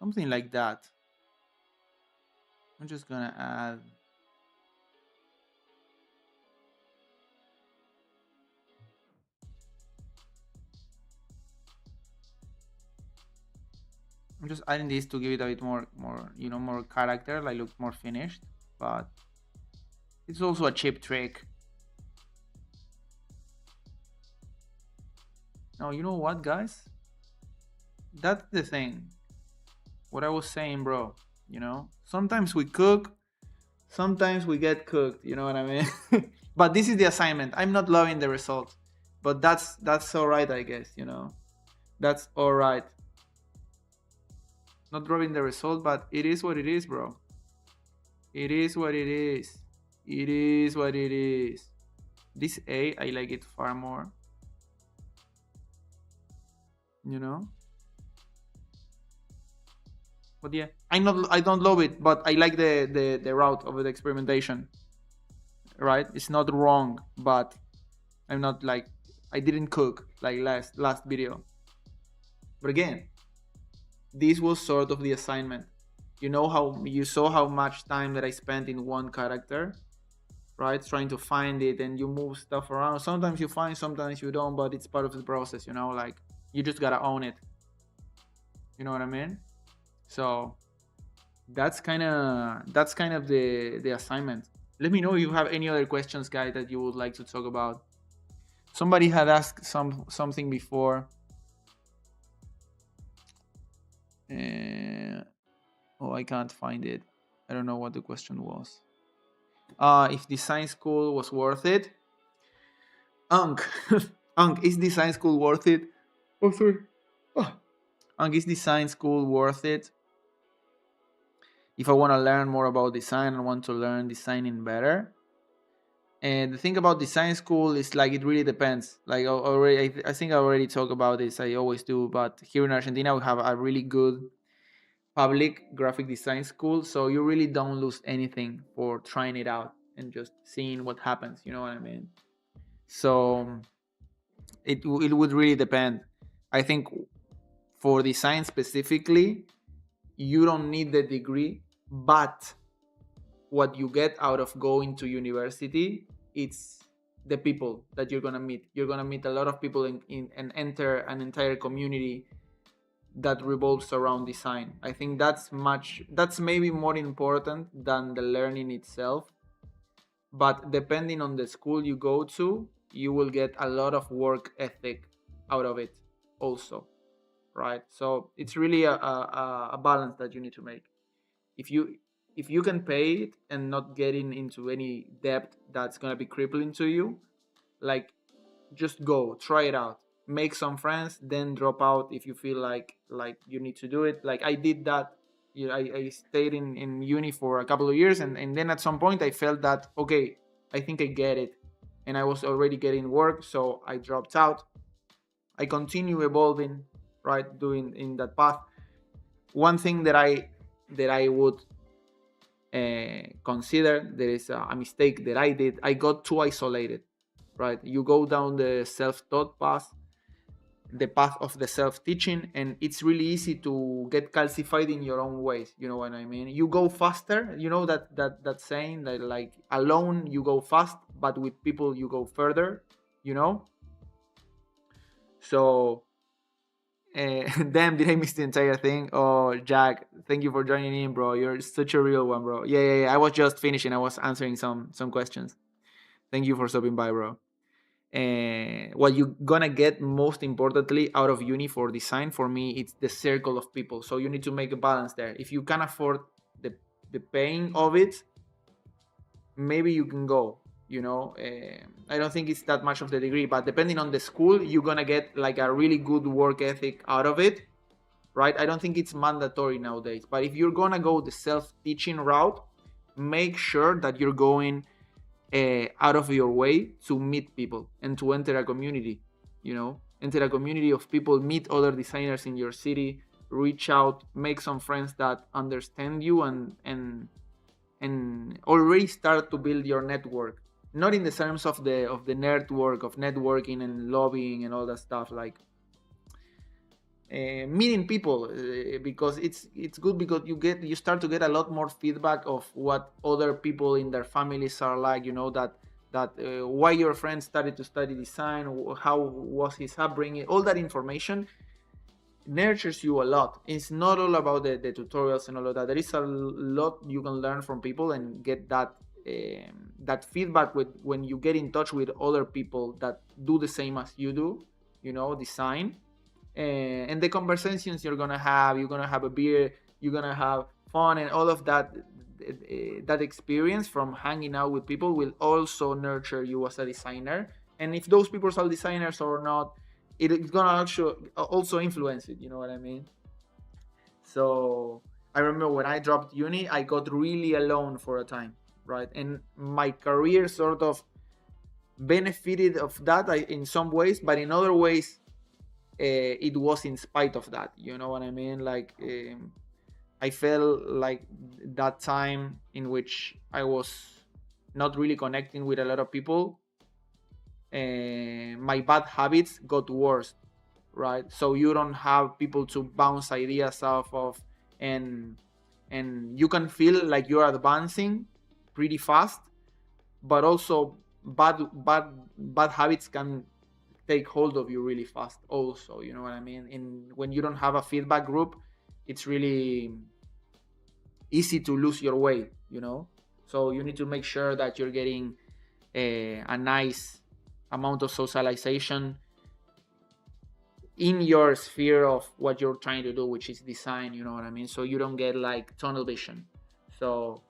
something like that. I'm just gonna add. I'm just adding this to give it a bit more, more character, like look more finished. But it's also a cheap trick. Now, you know what, guys? That's the thing. What I was saying, bro. Sometimes we cook, sometimes we get cooked. You know what I mean? But this is the assignment. I'm not loving the result, but that's all right, I guess. That's all right. Not loving the result, but it is what it is, bro. It is what it is. It is what it is. This A, I like it far more. But yeah, I don't love it, but I like the route of the experimentation. Right? It's not wrong, but I'm not like I didn't cook like last video. But again, this was sort of the assignment. You saw how much time that I spent in one character, right? Trying to find it, and you move stuff around. Sometimes you find, sometimes you don't, but it's part of the process, like you just gotta own it. You know what I mean? So that's kind of the assignment. Let me know if you have any other questions, guys, that you would like to talk about. Somebody had asked something before. I can't find it. I don't know what the question was. If design school was worth it. Unk, is design school worth it? Oh, sorry. Is design school worth it? If I want to learn more about design and want to learn designing better. And the thing about design school is like it really depends. Like already, I think I already talked about this. I always do, but here in Argentina we have a really good public graphic design school, so you really don't lose anything for trying it out and just seeing what happens. You know what I mean? So it would really depend. I think for design specifically, you don't need the degree, but what you get out of going to university, it's the people that you're gonna meet. You're gonna meet a lot of people and enter an entire community that revolves around design. I think that's maybe more important than the learning itself. But depending on the school you go to, you will get a lot of work ethic out of it also, right? So it's really a balance that you need to make. If you can pay it and not getting into any debt that's gonna be crippling to you, like just go try it out, make some friends, then drop out if you feel like you need to do it. Like I did that. I stayed in uni for a couple of years, and then at some point I felt that okay, I think I get it, and I was already getting work, so I dropped out. I continue evolving, right, doing in that path. One thing that I would consider, there is a mistake that I did. I got too isolated, right? You go down the self-taught path, the path of the self-teaching, and it's really easy to get calcified in your own ways. You know what I mean? You go faster. You know that saying that like alone you go fast, but with people you go further. So damn, did I miss the entire thing? Oh, Jack, thank you for joining in, bro. You're such a real one, bro. Yeah. I was just finishing. I was answering some questions. Thank you for stopping by, bro. What you're gonna get most importantly out of uni for design, for me, it's the circle of people. So you need to make a balance there. If you can afford the paying of it, maybe you can go. I don't think it's that much of the degree, but depending on the school, you're gonna get like a really good work ethic out of it, right? I don't think it's mandatory nowadays, but if you're gonna go the self-teaching route, make sure that you're going out of your way to meet people and to enter a community. Enter a community of people, meet other designers in your city, reach out, make some friends that understand you, and already start to build your network. Not in the terms of the network of networking and lobbying and all that stuff. Like meeting people, because it's good because you start to get a lot more feedback of what other people in their families are like, that why your friend started to study design, how was his upbringing, all that information nurtures you a lot. It's not all about the tutorials and all of that. There is a lot you can learn from people and get that feedback with when you get in touch with other people that do the same as you do, design. And the conversations you're gonna have a beer, you're gonna have fun, and all of that. That experience from hanging out with people will also nurture you as a designer. And if those people are designers or not, it's gonna actually also influence it. You know what I mean? So I remember when I dropped uni, I got really alone for a time, right? And my career sort of benefited of that in some ways, but in other ways, it was in spite of that. You know what I mean? Like, I felt like that time in which I was not really connecting with a lot of people, my bad habits got worse, right? So you don't have people to bounce ideas off of, and you can feel like you're advancing pretty fast, but also bad habits can take hold of you really fast also. You know what I mean? And when you don't have a feedback group, it's really easy to lose your way. So you need to make sure that you're getting a nice amount of socialization in your sphere of what you're trying to do, which is design. You know what I mean? So you don't get like tunnel vision. So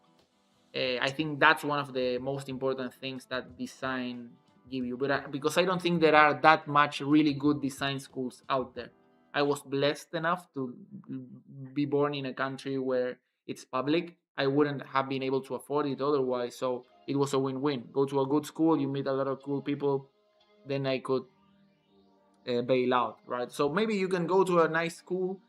I think that's one of the most important things that design give you. But because I don't think there are that much really good design schools out there. I was blessed enough to be born in a country where it's public. I wouldn't have been able to afford it otherwise. So it was a win-win. Go to a good school, you meet a lot of cool people, then I could bail out, right? So maybe you can go to a nice school,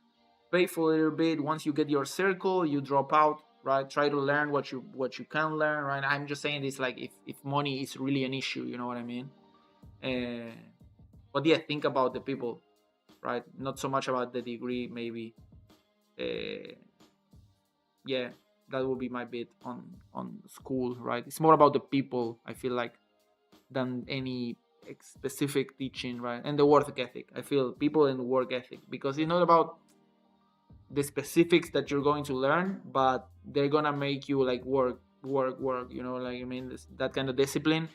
pay for a little bit. Once you get your circle, you drop out, right? Try to learn what you can learn, right? I'm just saying this like if money is really an issue, you know what I mean? uh, but yeah, think about the people, right? Not so much about the degree, maybe. uh, yeah, that would be my bit on school, right? It's more about the people, I feel like, than any specific teaching, right? And the work ethic. I feel people and work ethic, because it's not about the specifics that you're going to learn, but they're gonna make you like work, like, I mean, that kind of discipline.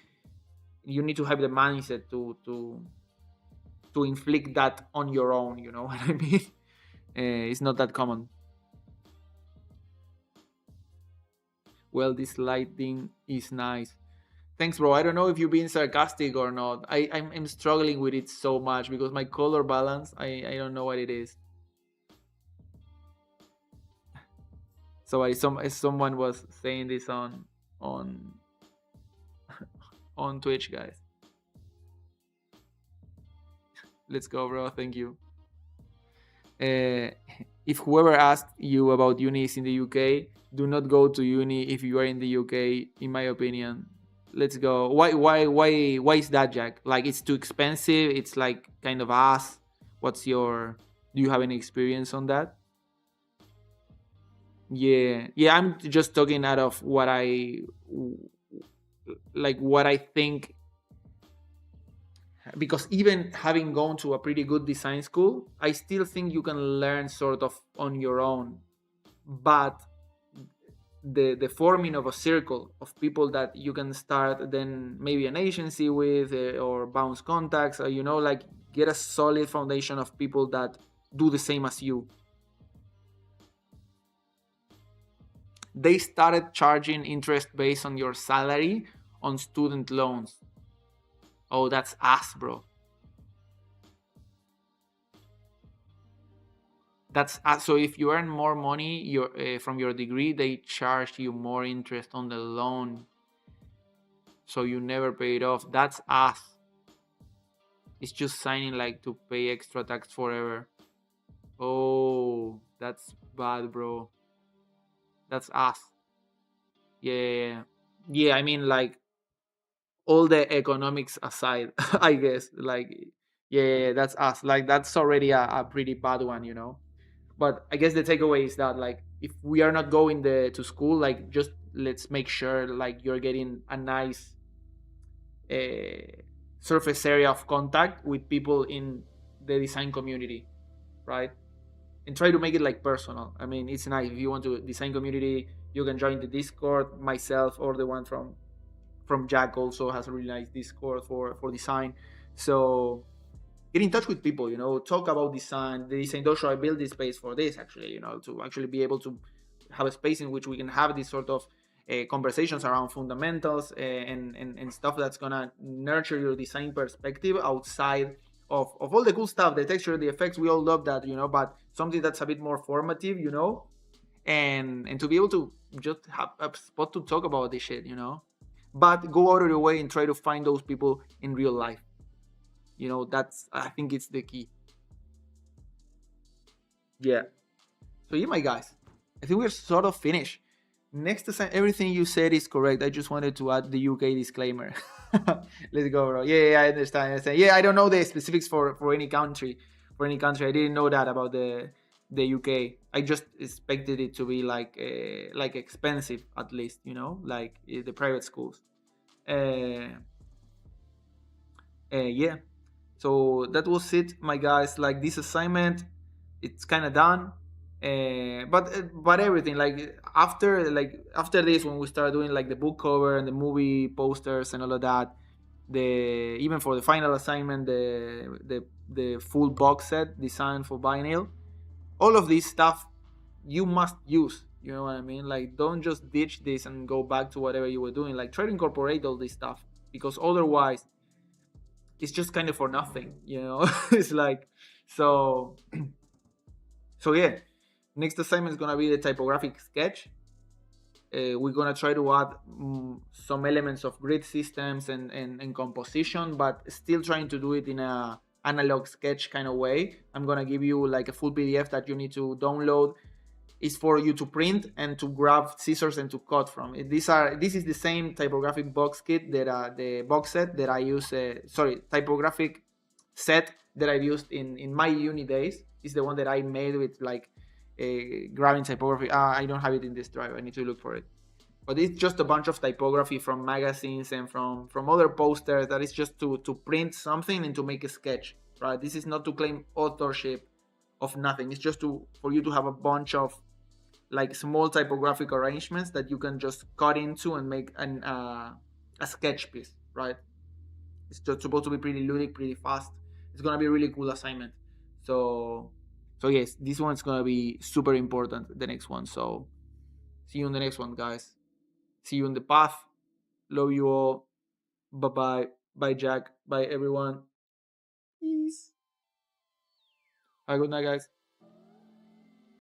You need to have the mindset to inflict that on your own. You know what I mean? It's not that common. Well, this lighting is nice. Thanks, bro. I don't know if you're being sarcastic or not. I'm struggling with it so much because my color balance, I don't know what it is. So someone was saying this on on Twitch, guys. Let's go, bro. Thank you. If whoever asked you about uni is in the UK, do not go to uni if you are in the UK. In my opinion, let's go. Why is that, Jack? Like, it's too expensive. It's like kind of ass. Do you have any experience on that? Yeah, I'm just talking out of what I think, because even having gone to a pretty good design school, I still think you can learn sort of on your own. But the forming of a circle of people that you can start then maybe an agency with, or bounce contacts, or like, get a solid foundation of people that do the same as you. They started charging interest based on your salary on student loans. Oh, that's ass, bro. So if you earn more money from your degree, they charge you more interest on the loan, so you never pay it off. That's ass. It's just signing like to pay extra tax forever. Oh, that's bad, bro. That's ass. Yeah. I mean, like, all the economics aside, I guess, like, Yeah, yeah, yeah, that's us. Like that's already a pretty bad one, you know. But I guess the takeaway is that like if we are not going to school, like just let's make sure like you're getting a nice uh, surface area of contact with people in the design community, right? And try to make it like personal. I mean, it's nice if you want to design community, you can join the Discord. Myself or the one from Jack also has a really nice Discord for design. So get in touch with people, you know, talk about design. The design dojo, I built this space for this actually, you know, to actually be able to have a space in which we can have these sort of conversations around fundamentals and stuff that's gonna nurture your design perspective outside of all the cool stuff, the texture, the effects. We all love that, you know, but something that's a bit more formative, you know, and to be able to just have a spot to talk about this shit, you know, but go out of your way and try to find those people in real life. You know, that's, I think it's the key. Yeah. So yeah, my guys, I think we're sort of finished. Next to everything you said is correct. I just wanted to add the UK disclaimer. Let's go, bro. Yeah, yeah, I understand. I understand. Yeah, I don't know the specifics for any country. For any country, I didn't know that about the UK. I just expected it to be like expensive at least, you know, like the private schools. Uh, yeah. So that was it, my guys. Like this assignment, it's kind of done. But everything like after this, when we start doing like the book cover and the movie posters and all of that, the even for the final assignment, the full box set designed for vinyl, all of this stuff you must use. You know what I mean? Like don't just ditch this and go back to whatever you were doing. Like try to incorporate all this stuff because otherwise it's just kind of for nothing, you know. It's like so so yeah, next assignment is gonna be the typographic sketch. We're gonna try to add some elements of grid systems and composition, but still trying to do it in a analog sketch kind of way. I'm gonna give you like a full PDF that you need to download. Is for you to print and to grab scissors and to cut from. This is the same typographic box kit that the box set that I use. Sorry, typographic set that I've used in my uni days. Is the one that I made with like grabbing typography. I don't have it in this drive. I need to look for it. But it's just a bunch of typography from magazines and from other posters that is just to print something and to make a sketch. Right. This is not to claim authorship of nothing. It's just to for you to have a bunch of like small typographic arrangements that you can just cut into and make a sketch piece, right? It's just supposed to be pretty ludic, pretty fast. It's gonna be a really cool assignment. So, so yes, this one's gonna be super important. The next one. So, see you in the next one, guys. See you in the path. Love you all. Bye bye. Bye, Jack. Bye, everyone. Peace. Have a good night, guys.